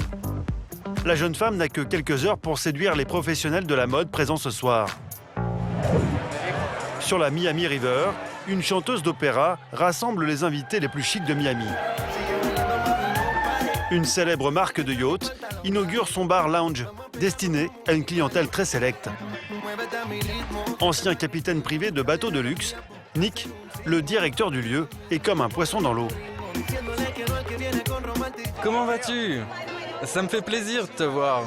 [SPEAKER 1] La jeune femme n'a que quelques heures pour séduire les professionnels de la mode présents ce soir. Sur la Miami River, une chanteuse d'opéra rassemble les invités les plus chics de Miami. Une célèbre marque de yacht inaugure son bar lounge, destiné à une clientèle très sélecte. Ancien capitaine privé de bateaux de luxe, Nick, le directeur du lieu, est comme un poisson dans l'eau.
[SPEAKER 15] Comment vas-tu? Ça me fait plaisir de te voir.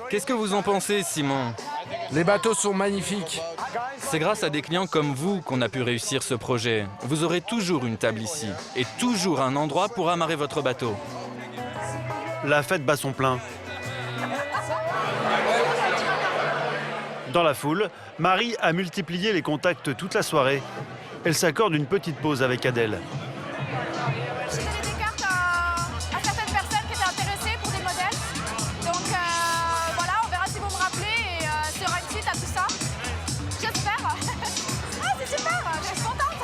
[SPEAKER 15] Qu'est-ce que vous en pensez, Simon?
[SPEAKER 14] Les bateaux sont magnifiques.
[SPEAKER 15] C'est grâce à des clients comme vous qu'on a pu réussir ce projet. Vous aurez toujours une table ici et toujours un endroit pour amarrer votre bateau.
[SPEAKER 1] La fête bat son plein. Dans la foule, Marie a multiplié les contacts toute la soirée. Elle s'accorde une petite pause avec Adèle.
[SPEAKER 7] J'ai donné des cartes à certaines personnes qui étaient intéressées pour des modèles. Donc voilà, on verra si vous me rappelez et s'il y aura une suite à tout ça. J'espère. Ah, c'est super, je suis contente.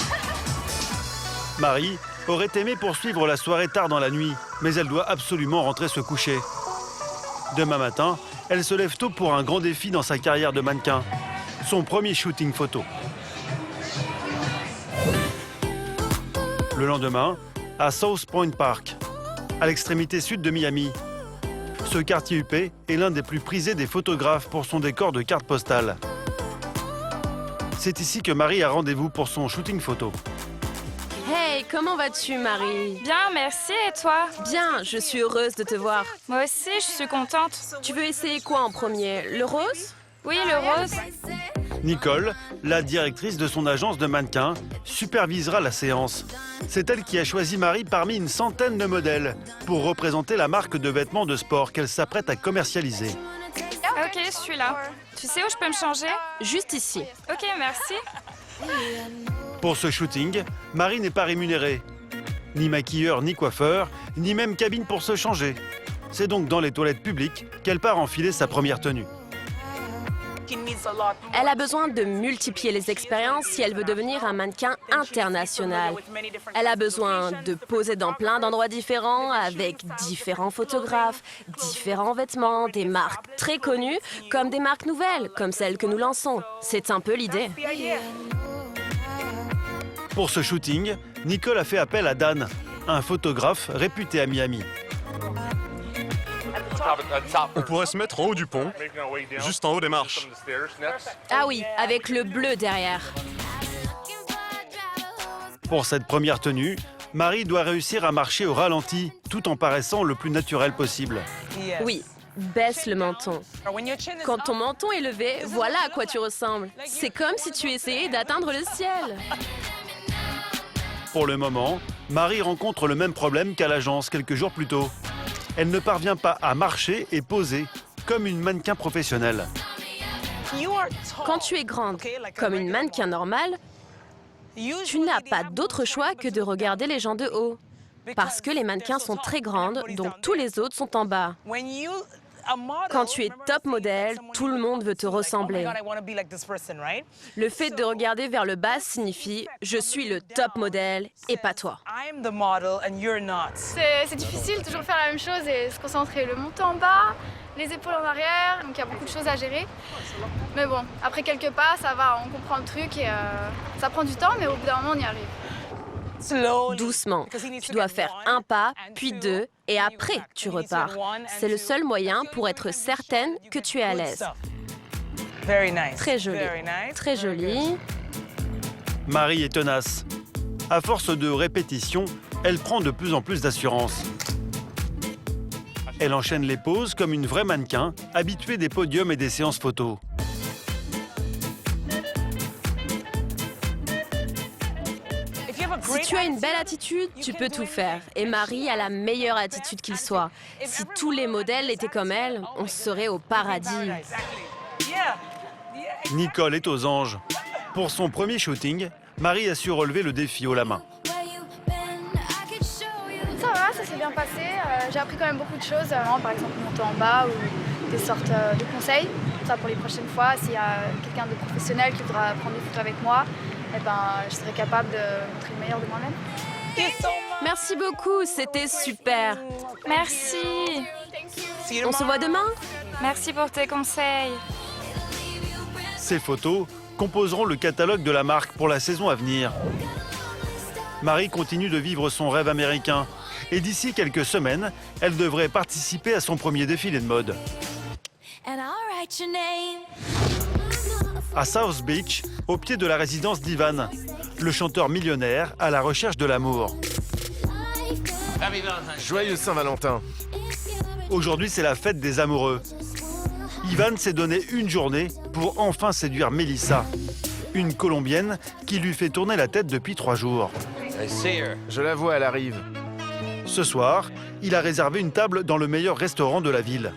[SPEAKER 1] Marie aurait aimé poursuivre la soirée tard dans la nuit, mais elle doit absolument rentrer se coucher. Demain matin, elle se lève tôt pour un grand défi dans sa carrière de mannequin, son premier shooting photo. Le lendemain, à South Point Park, à l'extrémité sud de Miami. Ce quartier huppé est l'un des plus prisés des photographes pour son décor de cartes postales. C'est ici que Marie a rendez-vous pour son shooting photo.
[SPEAKER 4] Hey, comment vas-tu, Marie?
[SPEAKER 3] Bien, merci. Et toi?
[SPEAKER 4] Bien, je suis heureuse de te voir.
[SPEAKER 3] Moi aussi, je suis contente.
[SPEAKER 4] Tu veux essayer quoi en premier? Le rose?
[SPEAKER 3] Oui, le rose.
[SPEAKER 1] Nicole, la directrice de son agence de mannequins, supervisera la séance. C'est elle qui a choisi Marie parmi une centaine de modèles pour représenter la marque de vêtements de sport qu'elle s'apprête à commercialiser.
[SPEAKER 3] Ok, je suis là. Tu sais où je peux me changer?
[SPEAKER 4] Juste ici.
[SPEAKER 3] Ok, merci.
[SPEAKER 1] Pour ce shooting, Marie n'est pas rémunérée. Ni maquilleur, ni coiffeur, ni même cabine pour se changer. C'est donc dans les toilettes publiques qu'elle part enfiler sa première tenue.
[SPEAKER 4] Elle a besoin de multiplier les expériences si elle veut devenir un mannequin international. Elle a besoin de poser dans plein d'endroits différents avec différents photographes, différents vêtements, des marques très connues comme des marques nouvelles, comme celles que nous lançons. C'est un peu l'idée.
[SPEAKER 1] Pour ce shooting, Nicole a fait appel à Dan, un photographe réputé à Miami.
[SPEAKER 2] On pourrait se mettre en haut du pont, juste en haut des marches.
[SPEAKER 4] Ah oui, avec le bleu derrière.
[SPEAKER 1] Pour cette première tenue, Marie doit réussir à marcher au ralenti, tout en paraissant le plus naturel possible.
[SPEAKER 4] Oui, baisse le menton. Quand ton menton est levé, voilà à quoi tu ressembles. C'est comme si tu essayais d'atteindre le ciel.
[SPEAKER 1] Pour le moment, Marie rencontre le même problème qu'à l'agence quelques jours plus tôt. Elle ne parvient pas à marcher et poser comme une mannequin professionnelle.
[SPEAKER 4] Quand tu es grande, comme une mannequin normale, tu n'as pas d'autre choix que de regarder les gens de haut. Parce que les mannequins sont très grandes, donc tous les autres sont en bas. Quand tu es top modèle, tout le monde veut te ressembler. Le fait de regarder vers le bas signifie « je suis le top modèle et pas toi ».
[SPEAKER 7] C'est difficile, toujours faire la même chose et se concentrer. Le monter en bas, les épaules en arrière, donc il y a beaucoup de choses à gérer. Mais bon, après quelques pas, ça va, on comprend le truc et ça prend du temps, mais au bout d'un moment, on y arrive.
[SPEAKER 4] Doucement. Tu dois faire un pas, puis deux, et après, tu repars. C'est le seul moyen pour être certaine que tu es à l'aise. Très joli. Très joli.
[SPEAKER 1] Marie est tenace. À force de répétition, elle prend de plus en plus d'assurance. Elle enchaîne les poses comme une vraie mannequin, habituée des podiums et des séances photos.
[SPEAKER 4] Si tu as une belle attitude, tu peux tout faire. Et Marie a la meilleure attitude qu'il soit. Si tous les modèles étaient comme elle, on serait au paradis.
[SPEAKER 1] Nicole est aux anges. Pour son premier shooting, Marie a su relever le défi haut la main.
[SPEAKER 7] Ça va, ça s'est bien passé. J'ai appris quand même beaucoup de choses, par exemple monter en bas ou des sortes de conseils. Ça pour les prochaines fois, s'il y a quelqu'un de professionnel qui voudra prendre des photos avec moi, eh ben, je serai capable de montrer le meilleur de moi-même.
[SPEAKER 4] Merci beaucoup, c'était super.
[SPEAKER 3] Merci.
[SPEAKER 4] On se voit demain?
[SPEAKER 3] Merci pour tes conseils.
[SPEAKER 1] Ces photos composeront le catalogue de la marque pour la saison à venir. Marie continue de vivre son rêve américain. Et d'ici quelques semaines, elle devrait participer à son premier défilé de mode. À South Beach, au pied de la résidence d'Ivan, le chanteur millionnaire à la recherche de l'amour.
[SPEAKER 5] Joyeux Saint-Valentin.
[SPEAKER 1] Aujourd'hui, c'est la fête des amoureux. Ivan s'est donné une journée pour enfin séduire Melissa, une Colombienne qui lui fait tourner la tête depuis 3 jours.
[SPEAKER 5] Je la vois, elle arrive.
[SPEAKER 1] Ce soir, il a réservé une table dans le meilleur restaurant de la ville.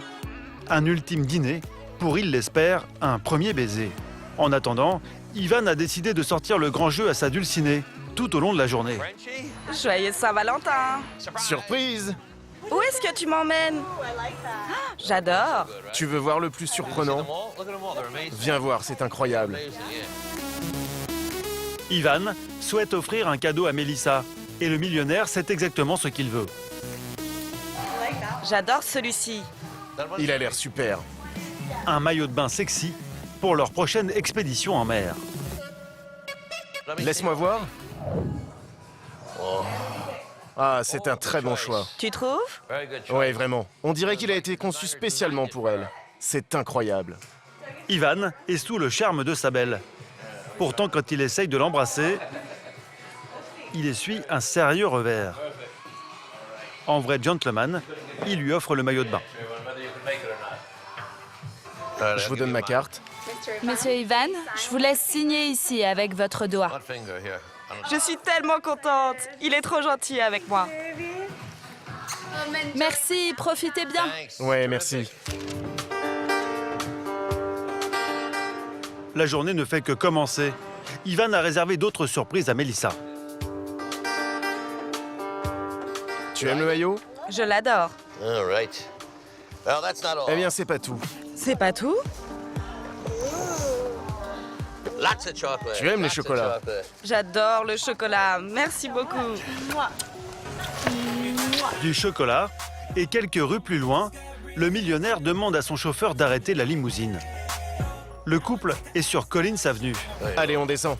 [SPEAKER 1] Un ultime dîner pour, il l'espère, un premier baiser. En attendant, Ivan a décidé de sortir le grand jeu à sa dulcinée tout au long de la journée.
[SPEAKER 8] Joyeux Saint-Valentin!
[SPEAKER 5] Surprise!
[SPEAKER 8] Où est-ce que tu m'emmènes? J'adore!
[SPEAKER 5] Tu veux voir le plus surprenant? Viens voir, c'est incroyable.
[SPEAKER 1] Ivan souhaite offrir un cadeau à Melissa et le millionnaire sait exactement ce qu'il veut.
[SPEAKER 8] J'adore celui-ci.
[SPEAKER 5] Il a l'air super.
[SPEAKER 1] Un maillot de bain sexy pour leur prochaine expédition en mer.
[SPEAKER 5] Laisse-moi voir. Ah, c'est un très bon choix.
[SPEAKER 8] Tu trouves?
[SPEAKER 5] Ouais, vraiment. On dirait qu'il a été conçu spécialement pour elle. C'est incroyable.
[SPEAKER 1] Ivan est sous le charme de sa belle. Pourtant, quand il essaye de l'embrasser, il essuie un sérieux revers. En vrai gentleman, il lui offre le maillot de bain.
[SPEAKER 5] Je vous donne ma carte.
[SPEAKER 9] Monsieur Ivan, je vous laisse signer ici avec votre doigt.
[SPEAKER 8] Je suis tellement contente. Il est trop gentil avec moi.
[SPEAKER 9] Merci, profitez bien.
[SPEAKER 5] Ouais, merci.
[SPEAKER 1] La journée ne fait que commencer. Ivan a réservé d'autres surprises à Melissa.
[SPEAKER 5] Tu aimes le maillot?
[SPEAKER 8] Je l'adore.
[SPEAKER 5] Eh bien, c'est pas tout.
[SPEAKER 8] C'est pas tout?
[SPEAKER 5] Tu aimes les chocolats?
[SPEAKER 8] J'adore le chocolat. Merci beaucoup.
[SPEAKER 1] Du chocolat, et quelques rues plus loin, le millionnaire demande à son chauffeur d'arrêter la limousine. Le couple est sur Collins Avenue.
[SPEAKER 5] Allez, on descend.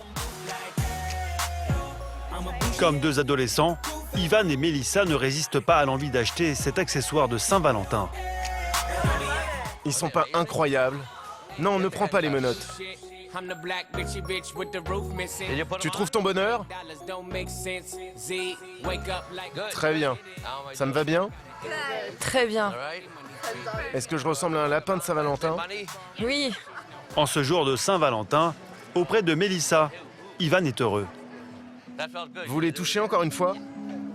[SPEAKER 1] Comme 2 adolescents, Ivan et Melissa ne résistent pas à l'envie d'acheter cet accessoire de Saint-Valentin.
[SPEAKER 5] Ils sont pas incroyables? Non, ne prends pas les menottes. Tu trouves ton bonheur? Très bien. Ça me va bien?
[SPEAKER 12] Très bien.
[SPEAKER 5] Est-ce que je ressemble à un lapin de Saint-Valentin?
[SPEAKER 12] Oui.
[SPEAKER 1] En ce jour de Saint-Valentin, auprès de Melissa, Ivan est heureux.
[SPEAKER 5] Vous les touchez encore une fois?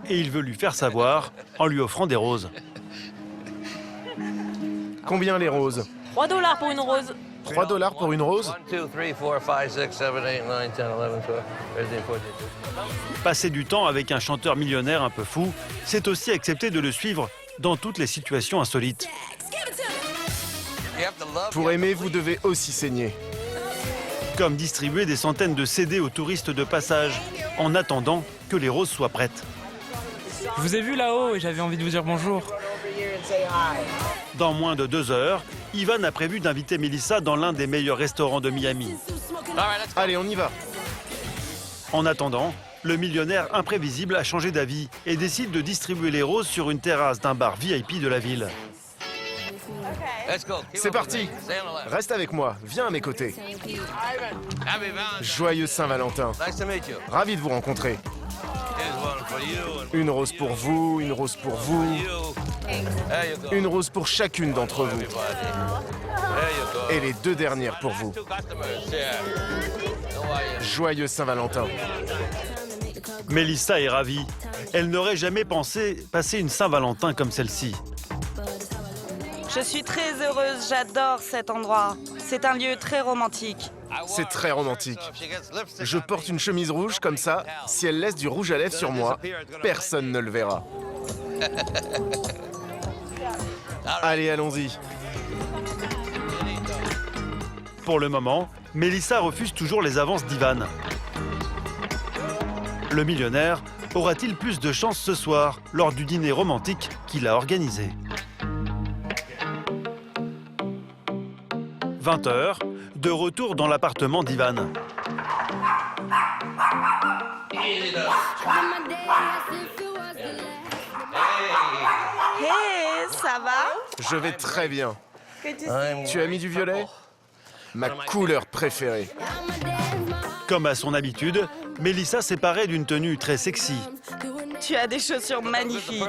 [SPEAKER 1] Et il veut lui faire savoir en lui offrant des roses.
[SPEAKER 5] Combien les roses?
[SPEAKER 12] 3 $ pour une rose.
[SPEAKER 5] $3 pour une rose?
[SPEAKER 16] 1, 2, 3, 4, 5, 6, 7, 8, 9, 10, 11, 12, 13, 14.
[SPEAKER 1] Passer du temps avec un chanteur millionnaire un peu fou, c'est aussi accepter de le suivre dans toutes les situations insolites.
[SPEAKER 5] Pour aimer, vous devez aussi saigner.
[SPEAKER 1] Comme distribuer des centaines de CD aux touristes de passage, en attendant que les roses soient prêtes.
[SPEAKER 17] Je vous ai vu là-haut et j'avais envie de vous dire bonjour.
[SPEAKER 1] Dans moins de 2 heures, Ivan a prévu d'inviter Melissa dans l'un des meilleurs restaurants de Miami.
[SPEAKER 5] Allez, on y va.
[SPEAKER 1] En attendant, le millionnaire imprévisible a changé d'avis et décide de distribuer les roses sur une terrasse d'un bar VIP de la ville.
[SPEAKER 5] C'est parti. Reste avec moi, viens à mes côtés. Joyeux Saint-Valentin. Ravi de vous rencontrer. Une rose pour vous, une rose pour vous. Une rose pour chacune d'entre vous. Et les 2 dernières pour vous. Joyeux Saint-Valentin.
[SPEAKER 1] Melissa est ravie. Elle n'aurait jamais pensé passer une Saint-Valentin comme celle-ci.
[SPEAKER 8] Je suis très heureuse, j'adore cet endroit. C'est un lieu très romantique.
[SPEAKER 5] C'est très romantique. Je porte une chemise rouge comme ça. Si elle laisse du rouge à lèvres sur moi, personne ne le verra. Allez, allons-y.
[SPEAKER 1] Pour le moment, Melissa refuse toujours les avances d'Ivan. Le millionnaire aura-t-il plus de chance ce soir lors du dîner romantique qu'il a organisé? 20h, de retour dans l'appartement d'Ivan.
[SPEAKER 8] Hé, ça va?
[SPEAKER 5] Je vais très bien. Tu as mis du violet? Ma couleur préférée.
[SPEAKER 1] Comme à son habitude, Melissa s'est parée d'une tenue très sexy.
[SPEAKER 8] Tu as des chaussures magnifiques.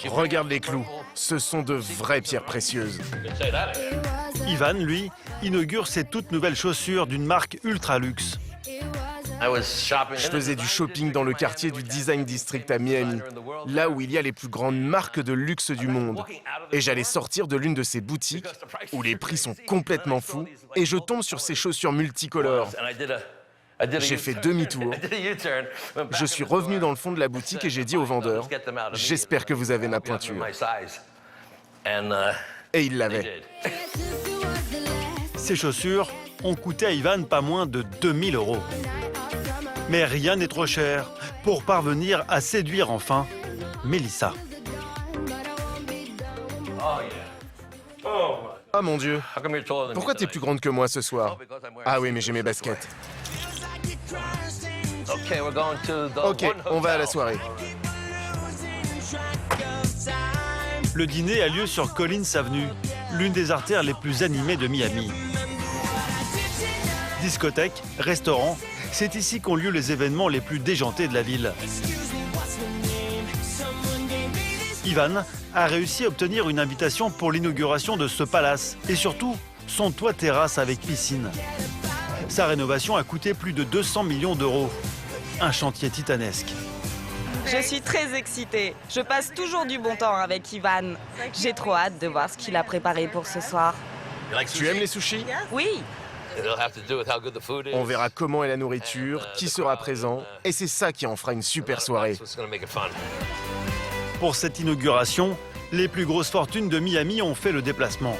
[SPEAKER 5] Regarde les clous. Ce sont de vraies pierres précieuses.
[SPEAKER 1] Ivan, lui, inaugure ses toutes nouvelles chaussures d'une marque ultra luxe.
[SPEAKER 5] Je faisais du shopping dans le quartier du Design District à Miami, là où il y a les plus grandes marques de luxe du monde. Et j'allais sortir de l'une de ces boutiques où les prix sont complètement fous et je tombe sur ces chaussures multicolores. J'ai fait demi-tour. Je suis revenu dans le fond de la boutique et j'ai dit au vendeur, « J'espère que vous avez ma pointure. » Et il l'avait.
[SPEAKER 1] Ces chaussures ont coûté à Ivan pas moins de 2000 €. Mais rien n'est trop cher pour parvenir à séduire enfin Melissa.
[SPEAKER 5] Ah mon Dieu, pourquoi t'es plus grande que moi ce soir? Ah oui, mais j'ai mes baskets. Ok, on va à la soirée.
[SPEAKER 1] Le dîner a lieu sur Collins Avenue, l'une des artères les plus animées de Miami. Discothèque, restaurant, c'est ici qu'ont lieu les événements les plus déjantés de la ville. Ivan a réussi à obtenir une invitation pour l'inauguration de ce palace et surtout son toit terrasse avec piscine. Sa rénovation a coûté plus de 200 millions €. Un chantier titanesque.
[SPEAKER 8] Je suis très excitée. Je passe toujours du bon temps avec Ivan. J'ai trop hâte de voir ce qu'il a préparé pour ce soir.
[SPEAKER 5] Tu aimes les sushis?
[SPEAKER 8] Oui.
[SPEAKER 5] On verra comment est la nourriture, qui sera présent, et c'est ça qui en fera une super soirée.
[SPEAKER 1] Pour cette inauguration, les plus grosses fortunes de Miami ont fait le déplacement.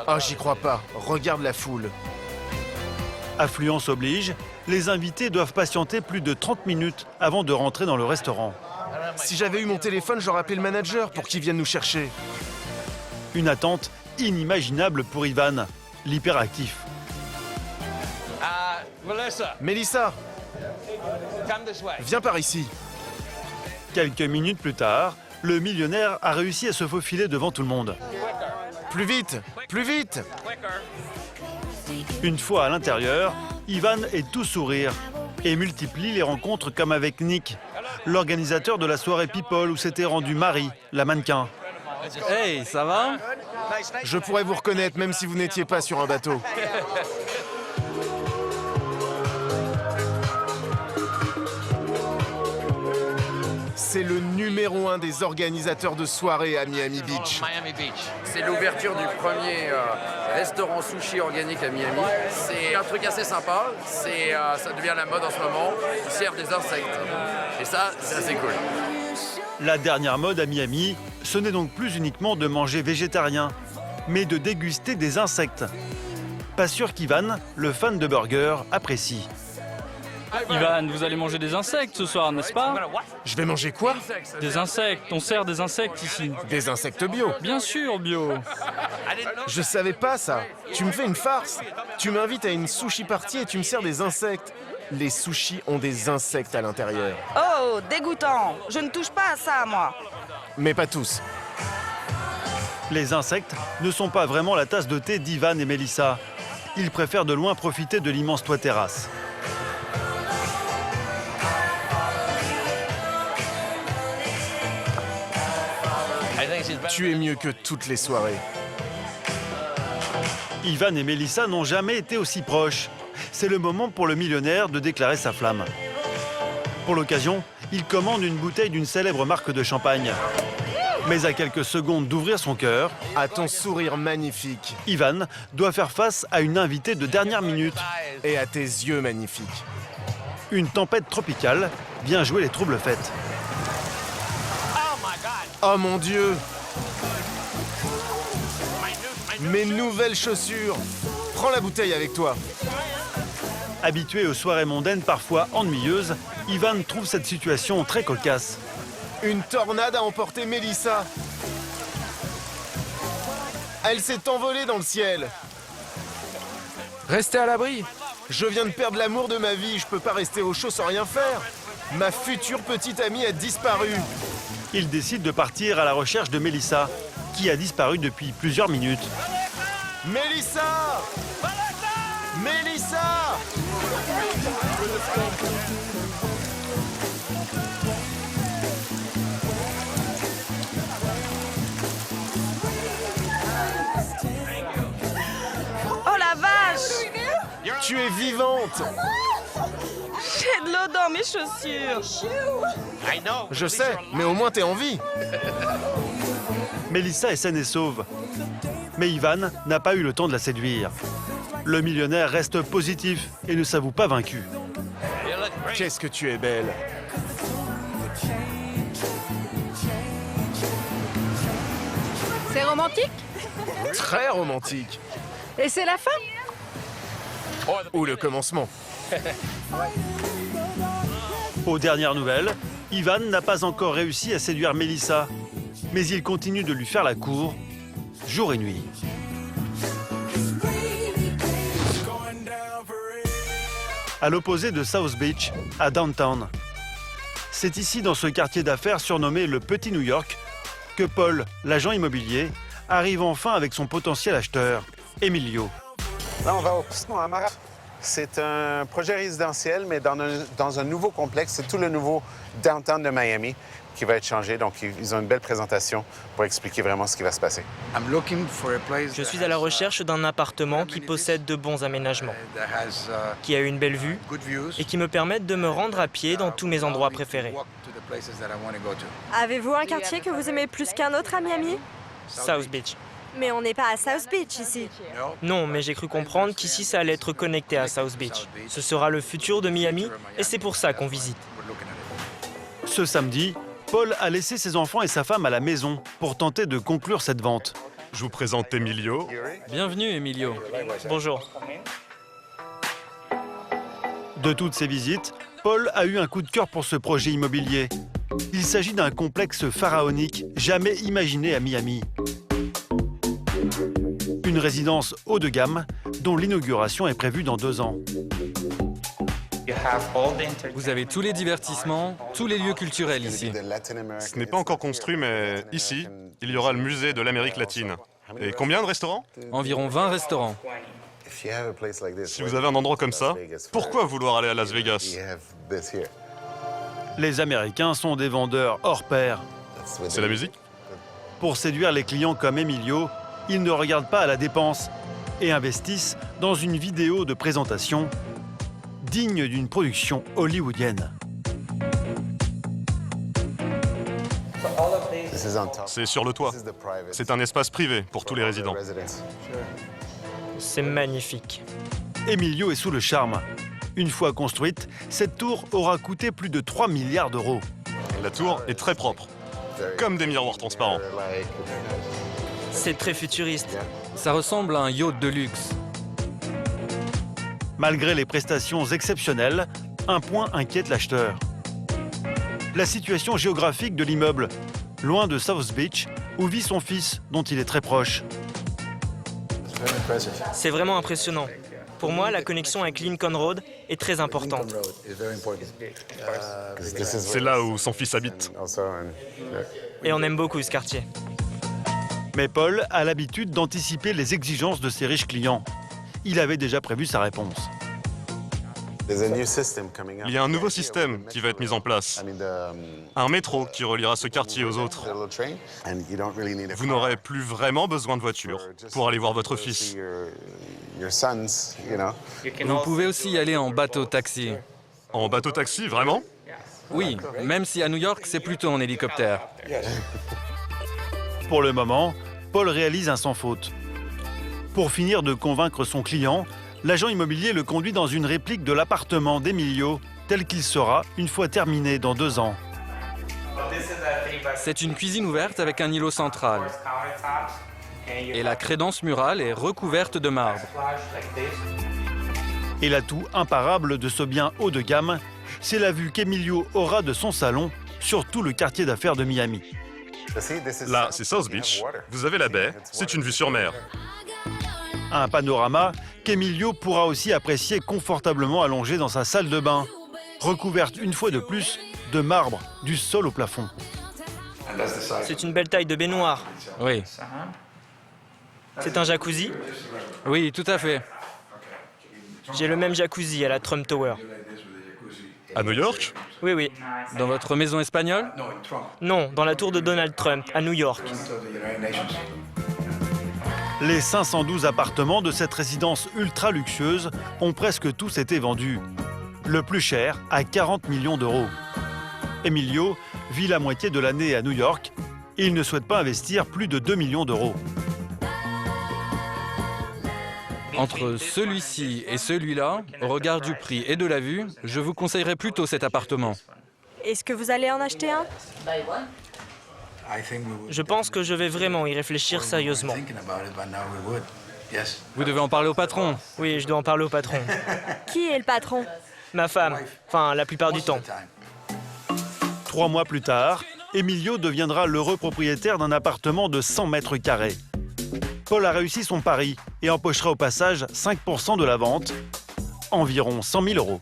[SPEAKER 5] Oh, j'y crois pas. Regarde la foule.
[SPEAKER 1] Affluence oblige, les invités doivent patienter plus de 30 minutes avant de rentrer dans le restaurant.
[SPEAKER 5] Si j'avais eu mon téléphone, j'aurais appelé le manager pour qu'il vienne nous chercher.
[SPEAKER 1] Une attente inimaginable pour Ivan, l'hyperactif.
[SPEAKER 5] Melissa, viens par ici.
[SPEAKER 1] Quelques minutes plus tard, le millionnaire a réussi à se faufiler devant tout le monde.
[SPEAKER 5] Plus vite, plus vite!
[SPEAKER 1] Une fois à l'intérieur, Ivan est tout sourire et multiplie les rencontres comme avec Nick, l'organisateur de la soirée People où s'était rendue Marie, la mannequin.
[SPEAKER 15] Hey, ça va?
[SPEAKER 5] Je pourrais vous reconnaître même si vous n'étiez pas sur un bateau. C'est le numéro numéro 1 des organisateurs de soirées à Miami Beach.
[SPEAKER 10] C'est l'ouverture du premier restaurant sushi organique à Miami. C'est un truc assez sympa. Ça devient la mode en ce moment. Ils servent des insectes. Et ça, c'est assez cool.
[SPEAKER 1] La dernière mode à Miami, ce n'est donc plus uniquement de manger végétarien, mais de déguster des insectes. Pas sûr qu'Ivan, le fan de burgers, apprécie.
[SPEAKER 17] Ivan, vous allez manger des insectes ce soir, n'est-ce pas?
[SPEAKER 5] Je vais manger quoi?
[SPEAKER 17] Des insectes, on sert des insectes ici.
[SPEAKER 5] Des insectes bio?
[SPEAKER 17] Bien sûr, bio.
[SPEAKER 5] Je savais pas ça. Tu me fais une farce. Tu m'invites à une sushi party et tu me sers des insectes. Les sushis ont des insectes à l'intérieur.
[SPEAKER 8] Oh, dégoûtant. Je ne touche pas à ça, moi.
[SPEAKER 5] Mais pas tous.
[SPEAKER 1] Les insectes ne sont pas vraiment la tasse de thé d'Ivan et Mélissa. Ils préfèrent de loin profiter de l'immense toit terrasse.
[SPEAKER 5] Tu es mieux que toutes les soirées.
[SPEAKER 1] Ivan et Mélissa n'ont jamais été aussi proches. C'est le moment pour le millionnaire de déclarer sa flamme. Pour l'occasion, il commande une bouteille d'une célèbre marque de champagne. Mais à quelques secondes d'ouvrir son cœur,
[SPEAKER 5] à ton sourire magnifique,
[SPEAKER 1] Ivan doit faire face à une invitée de dernière minute.
[SPEAKER 5] Et à tes yeux magnifiques.
[SPEAKER 1] Une tempête tropicale vient jouer les troubles fêtes.
[SPEAKER 5] Oh mon Dieu! Mes nouvelles chaussures! Prends la bouteille avec toi.
[SPEAKER 1] Habitué aux soirées mondaines parfois ennuyeuses, Ivan trouve cette situation très cocasse.
[SPEAKER 5] Une tornade a emporté Mélissa. Elle s'est envolée dans le ciel.
[SPEAKER 14] Restez à l'abri.
[SPEAKER 5] Je viens de perdre l'amour de ma vie, je peux pas rester au chaud sans rien faire. Ma future petite amie a disparu.
[SPEAKER 1] Il décide de partir à la recherche de Mélissa, qui a disparu depuis plusieurs minutes.
[SPEAKER 5] Mélissa! Mélissa!
[SPEAKER 8] Oh la vache!
[SPEAKER 5] Tu es vivante!
[SPEAKER 8] J'ai de l'eau dans mes chaussures.
[SPEAKER 5] Je sais, mais au moins t'es en vie.
[SPEAKER 1] Mélissa est saine et sauve. Mais Ivan n'a pas eu le temps de la séduire. Le millionnaire reste positif et ne s'avoue pas vaincu.
[SPEAKER 5] Qu'est-ce que tu es belle.
[SPEAKER 13] C'est romantique?
[SPEAKER 5] Très romantique.
[SPEAKER 13] Et c'est la fin?
[SPEAKER 5] Ou le commencement.
[SPEAKER 1] Aux dernières nouvelles, Ivan n'a pas encore réussi à séduire Mélissa, mais il continue de lui faire la cour, jour et nuit. À l'opposé de South Beach, à Downtown. C'est ici, dans ce quartier d'affaires surnommé le Petit New York, que Paul, l'agent immobilier, arrive enfin avec son potentiel acheteur, Emilio.
[SPEAKER 18] Là, on va au Piston Amara. C'est un projet résidentiel, mais dans un nouveau complexe. C'est tout le nouveau downtown de Miami qui va être changé. Donc, ils ont une belle présentation pour expliquer vraiment ce qui va se passer.
[SPEAKER 19] Je suis à la recherche d'un appartement qui possède de bons aménagements, qui a une belle vue et qui me permette de me rendre à pied dans tous mes endroits préférés.
[SPEAKER 24] Avez-vous un quartier que vous aimez plus qu'un autre à Miami?
[SPEAKER 19] South Beach.
[SPEAKER 24] Mais on n'est pas à South Beach ici.
[SPEAKER 19] Non, mais j'ai cru comprendre qu'ici ça allait être connecté à South Beach. Ce sera le futur de Miami et c'est pour ça qu'on visite.
[SPEAKER 1] Ce samedi, Paul a laissé ses enfants et sa femme à la maison pour tenter de conclure cette vente.
[SPEAKER 2] Je vous présente Emilio.
[SPEAKER 15] Bienvenue, Emilio.
[SPEAKER 19] Bonjour.
[SPEAKER 1] De toutes ces visites, Paul a eu un coup de cœur pour ce projet immobilier. Il s'agit d'un complexe pharaonique jamais imaginé à Miami. Une résidence haut de gamme dont l'inauguration est prévue dans 2 ans.
[SPEAKER 15] Vous avez tous les divertissements, tous les lieux culturels ici.
[SPEAKER 2] Ce n'est pas encore construit, mais ici, il y aura le musée de l'Amérique latine. Et combien de restaurants?
[SPEAKER 15] Environ 20 restaurants.
[SPEAKER 2] Si vous avez un endroit comme ça, pourquoi vouloir aller à Las Vegas?
[SPEAKER 1] Les Américains sont des vendeurs hors pair.
[SPEAKER 2] C'est la musique?
[SPEAKER 1] Pour séduire les clients comme Emilio, ils ne regardent pas à la dépense et investissent dans une vidéo de présentation digne d'une production hollywoodienne.
[SPEAKER 2] C'est sur le toit. C'est un espace privé pour tous les résidents.
[SPEAKER 19] C'est magnifique.
[SPEAKER 1] Emilio est sous le charme. Une fois construite, cette tour aura coûté plus de 3 milliards d'euros.
[SPEAKER 2] La tour est très propre, comme des miroirs transparents.
[SPEAKER 19] C'est très futuriste.
[SPEAKER 15] Ça ressemble à un yacht de luxe.
[SPEAKER 1] Malgré les prestations exceptionnelles, un point inquiète l'acheteur. La situation géographique de l'immeuble, loin de South Beach, où vit son fils, dont il est très proche.
[SPEAKER 19] C'est vraiment impressionnant. Pour moi, la connexion avec Lincoln Road est très importante.
[SPEAKER 2] C'est là où son fils habite.
[SPEAKER 19] Et on aime beaucoup ce quartier.
[SPEAKER 1] Mais Paul a l'habitude d'anticiper les exigences de ses riches clients. Il avait déjà prévu sa réponse.
[SPEAKER 2] Il y a un nouveau système qui va être mis en place. Un métro qui reliera ce quartier aux autres. Vous n'aurez plus vraiment besoin de voiture pour aller voir votre fils.
[SPEAKER 15] Vous pouvez aussi y aller en bateau-taxi.
[SPEAKER 2] En bateau-taxi, vraiment?
[SPEAKER 15] Oui, même si à New York, c'est plutôt en hélicoptère.
[SPEAKER 1] Pour le moment, Paul réalise un sans faute. Pour finir de convaincre son client, l'agent immobilier le conduit dans une réplique de l'appartement d'Emilio, tel qu'il sera une fois terminé dans 2 ans.
[SPEAKER 15] C'est une cuisine ouverte avec un îlot central. Et la crédence murale est recouverte de marbre.
[SPEAKER 1] Et l'atout imparable de ce bien haut de gamme, c'est la vue qu'Emilio aura de son salon sur tout le quartier d'affaires de Miami.
[SPEAKER 2] Là, c'est South Beach. Vous avez la baie, c'est une vue sur mer.
[SPEAKER 1] Un panorama qu'Emilio pourra aussi apprécier confortablement allongé dans sa salle de bain, recouverte une fois de plus de marbre du sol au plafond.
[SPEAKER 19] C'est une belle taille de baignoire.
[SPEAKER 15] Oui.
[SPEAKER 19] C'est un jacuzzi?
[SPEAKER 15] Oui, tout à fait.
[SPEAKER 19] J'ai le même jacuzzi à la Trump Tower.
[SPEAKER 2] À New York?
[SPEAKER 19] Oui, oui.
[SPEAKER 15] Dans votre maison espagnole?
[SPEAKER 19] Non, dans la tour de Donald Trump, à New York.
[SPEAKER 1] Les 512 appartements de cette résidence ultra luxueuse ont presque tous été vendus. Le plus cher à 40 millions d'euros. Emilio vit la moitié de l'année à New York et il ne souhaite pas investir plus de 2 millions d'euros.
[SPEAKER 15] Entre celui-ci et celui-là, au regard du prix et de la vue, je vous conseillerais plutôt cet appartement.
[SPEAKER 24] Est-ce que vous allez en acheter un?
[SPEAKER 19] Je pense que je vais vraiment y réfléchir sérieusement.
[SPEAKER 15] Vous devez en parler au patron.
[SPEAKER 19] Oui, je dois en parler au patron.
[SPEAKER 24] Qui est le patron?
[SPEAKER 19] Ma femme. Enfin, la plupart du temps.
[SPEAKER 1] 3 mois plus tard, Emilio deviendra l'heureux propriétaire d'un appartement de 100 mètres carrés. Paul a réussi son pari et empochera au passage 5% de la vente, environ 100 000 euros.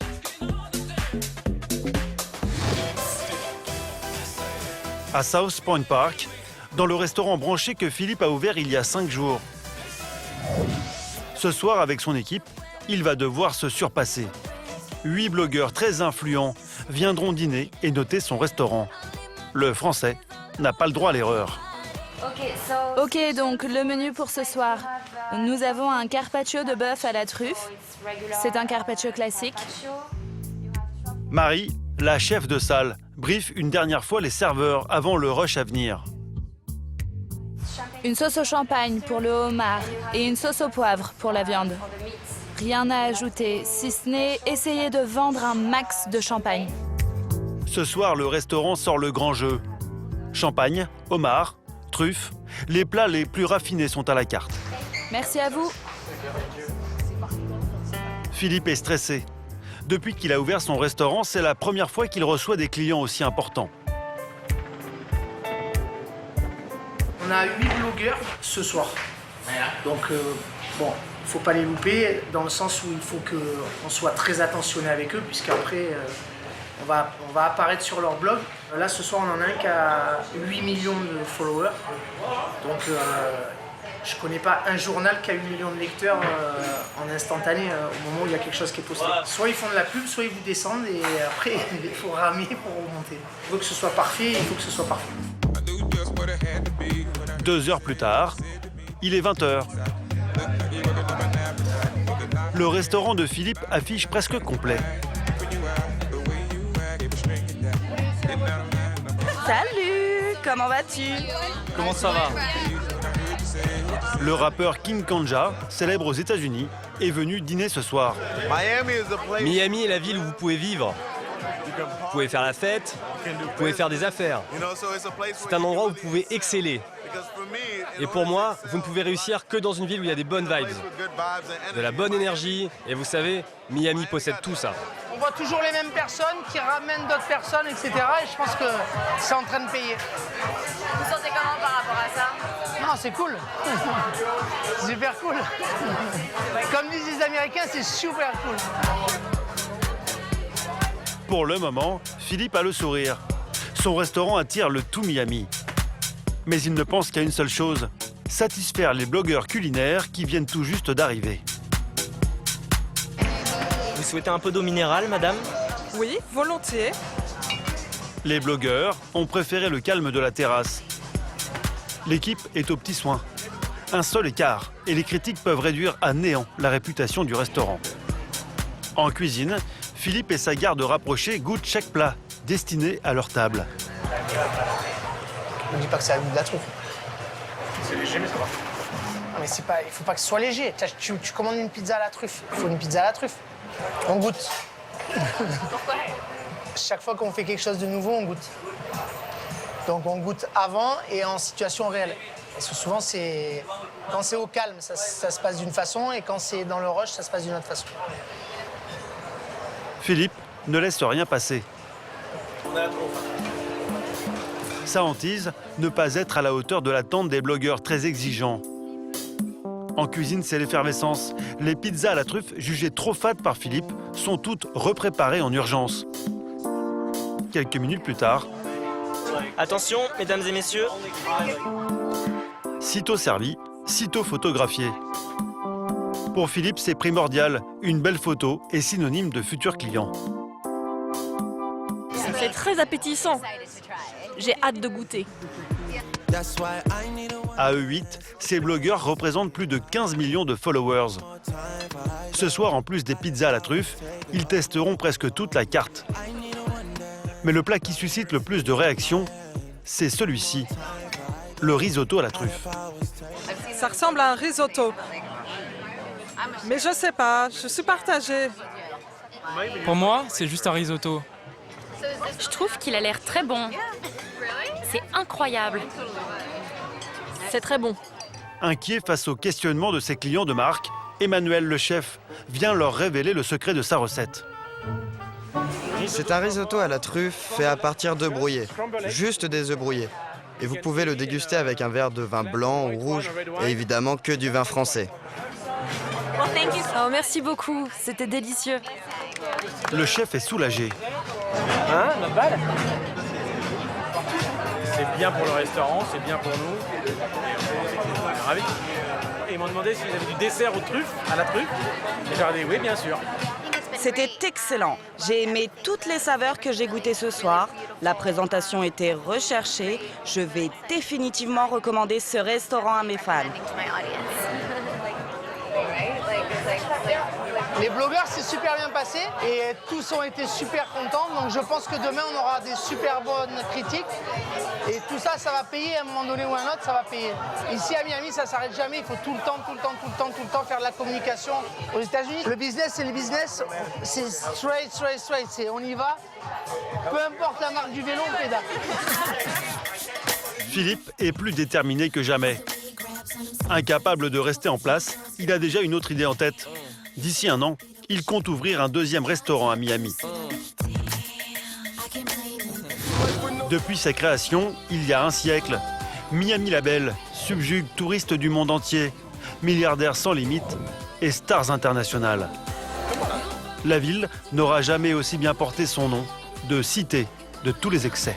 [SPEAKER 1] À South Point Park, dans le restaurant branché que Philippe a ouvert il y a 5 jours. Ce soir, avec son équipe, il va devoir se surpasser. 8 blogueurs très influents viendront dîner et noter son restaurant. Le Français n'a pas le droit à l'erreur.
[SPEAKER 9] Ok, donc le menu pour ce soir. Nous avons un carpaccio de bœuf à la truffe. C'est un carpaccio classique.
[SPEAKER 1] Marie, la chef de salle, briefe une dernière fois les serveurs avant le rush à venir.
[SPEAKER 9] Une sauce au champagne pour le homard et une sauce au poivre pour la viande. Rien à ajouter, si ce n'est essayer de vendre un max de champagne.
[SPEAKER 1] Ce soir, le restaurant sort le grand jeu. Champagne, homard, truffes, les plats les plus raffinés sont à la carte.
[SPEAKER 9] Merci à vous.
[SPEAKER 1] Philippe est stressé. Depuis qu'il a ouvert son restaurant, c'est la première fois qu'il reçoit des clients aussi importants.
[SPEAKER 6] On a 8 blogueurs ce soir. Donc, bon, il ne faut pas les louper, dans le sens où il faut qu'on soit très attentionné avec eux, puisqu'après, on va apparaître sur leur blog. Là, ce soir, on en a un qui a 8 millions de followers. Donc, je ne connais pas un journal qui a 8 millions de lecteurs en instantané au moment où il y a quelque chose qui est posté. Soit ils font de la pub, soit ils vous descendent et après, il faut ramer pour remonter. Il faut que ce soit parfait, il faut que ce soit parfait.
[SPEAKER 1] 2 heures plus tard, il est 20h. Le restaurant de Philippe affiche presque complet.
[SPEAKER 24] Salut!
[SPEAKER 8] comment vas-tu?
[SPEAKER 23] Comment ça va?
[SPEAKER 1] Le rappeur King Kanja, célèbre aux États-Unis, est venu dîner ce soir.
[SPEAKER 23] Miami est la ville où vous pouvez vivre. Vous pouvez faire la fête, vous pouvez faire des affaires. C'est un endroit où vous pouvez exceller. Et pour moi, vous ne pouvez réussir que dans une ville où il y a des bonnes vibes, de la bonne énergie. Et vous savez, Miami possède tout ça.
[SPEAKER 6] On voit toujours les mêmes personnes qui ramènent d'autres personnes, etc. Et je pense que c'est en train de payer.
[SPEAKER 4] Vous sentez comment par rapport à ça?
[SPEAKER 6] Non, c'est cool. Super cool. Comme disent les Américains, c'est super cool.
[SPEAKER 1] Pour le moment, Philippe a le sourire. Son restaurant attire le tout Miami. Mais il ne pense qu'à une seule chose, satisfaire les blogueurs culinaires qui viennent tout juste d'arriver.
[SPEAKER 19] Vous souhaitez un peu d'eau minérale, madame?
[SPEAKER 12] Oui, volontiers.
[SPEAKER 1] Les blogueurs ont préféré le calme de la terrasse. L'équipe est aux petits soins. Un seul écart, et les critiques peuvent réduire à néant la réputation du restaurant. En cuisine, Philippe et sa garde rapprochée goûtent chaque plat, destiné à leur table.
[SPEAKER 6] Ne dis pas que c'est à goût de la truffe. C'est léger, mais ça va. Non, mais c'est pas, il faut pas que ce soit léger. Tu commandes une pizza à la truffe. Il faut une pizza à la truffe. On goûte.
[SPEAKER 4] Pourquoi?
[SPEAKER 6] Chaque fois qu'on fait quelque chose de nouveau, on goûte. Donc on goûte avant et en situation réelle. Parce que souvent, quand c'est au calme, ça se passe d'une façon, et quand c'est dans le rush, ça se passe d'une autre façon.
[SPEAKER 1] Philippe ne laisse rien passer. Sa hantise, ne pas être à la hauteur de l'attente des blogueurs très exigeants. En cuisine, c'est l'effervescence. Les pizzas à la truffe, jugées trop fades par Philippe, sont toutes repréparées en urgence. Quelques minutes plus tard,
[SPEAKER 19] Attention, mesdames et messieurs.
[SPEAKER 1] sitôt servi, sitôt photographié. Pour Philippe, c'est primordial. Une belle photo est synonyme de futur client.
[SPEAKER 24] C'est très appétissant. J'ai hâte de goûter.
[SPEAKER 1] À eux 8, ces blogueurs représentent plus de 15 millions de followers. Ce soir, en plus des pizzas à la truffe, ils testeront presque toute la carte. Mais le plat qui suscite le plus de réactions, c'est celui-ci, le risotto à la truffe.
[SPEAKER 12] Ça ressemble à un risotto. Mais je sais pas, je suis partagée.
[SPEAKER 17] Pour moi, c'est juste un risotto.
[SPEAKER 3] Je trouve qu'il a l'air très bon. C'est incroyable.
[SPEAKER 24] C'est très bon.
[SPEAKER 1] Inquiet face aux questionnements de ses clients de marque, Emmanuel le chef vient leur révéler le secret de sa recette.
[SPEAKER 11] C'est un risotto à la truffe fait à partir d'œufs brouillés, juste des œufs brouillés. Et vous pouvez le déguster avec un verre de vin blanc ou rouge, et évidemment que du vin français.
[SPEAKER 24] Oh, merci beaucoup, c'était délicieux.
[SPEAKER 1] Le chef est soulagé.
[SPEAKER 23] Hein, la balle? C'est bien pour le restaurant, c'est bien pour nous. Et on est ravis. Et ils m'ont demandé s'ils avaient du dessert aux truffes, à la truffe. Et j'ai dit oui, bien sûr.
[SPEAKER 8] C'était excellent. J'ai aimé toutes les saveurs que j'ai goûtées ce soir. La présentation était recherchée. Je vais définitivement recommander ce restaurant à mes fans.
[SPEAKER 6] Les blogueurs, c'est super bien passé et tous ont été super contents. Donc je pense que demain, on aura des super bonnes critiques. Et tout ça, ça va payer à un moment donné ou à un autre, ça va payer. Ici à Miami, ça ne s'arrête jamais. Il faut tout le temps faire de la communication. Aux États-Unis, le business, c'est le business. C'est straight. C'est on y va. Peu importe la marque du vélo, on pédale.
[SPEAKER 1] Philippe est plus déterminé que jamais. Incapable de rester en place, il a déjà une autre idée en tête. D'ici un an, il compte ouvrir un deuxième restaurant à Miami. Depuis sa création, il y a un siècle, Miami Label subjugue touristes du monde entier, milliardaires sans limite et stars internationales. La ville n'aura jamais aussi bien porté son nom, de cité de tous les excès.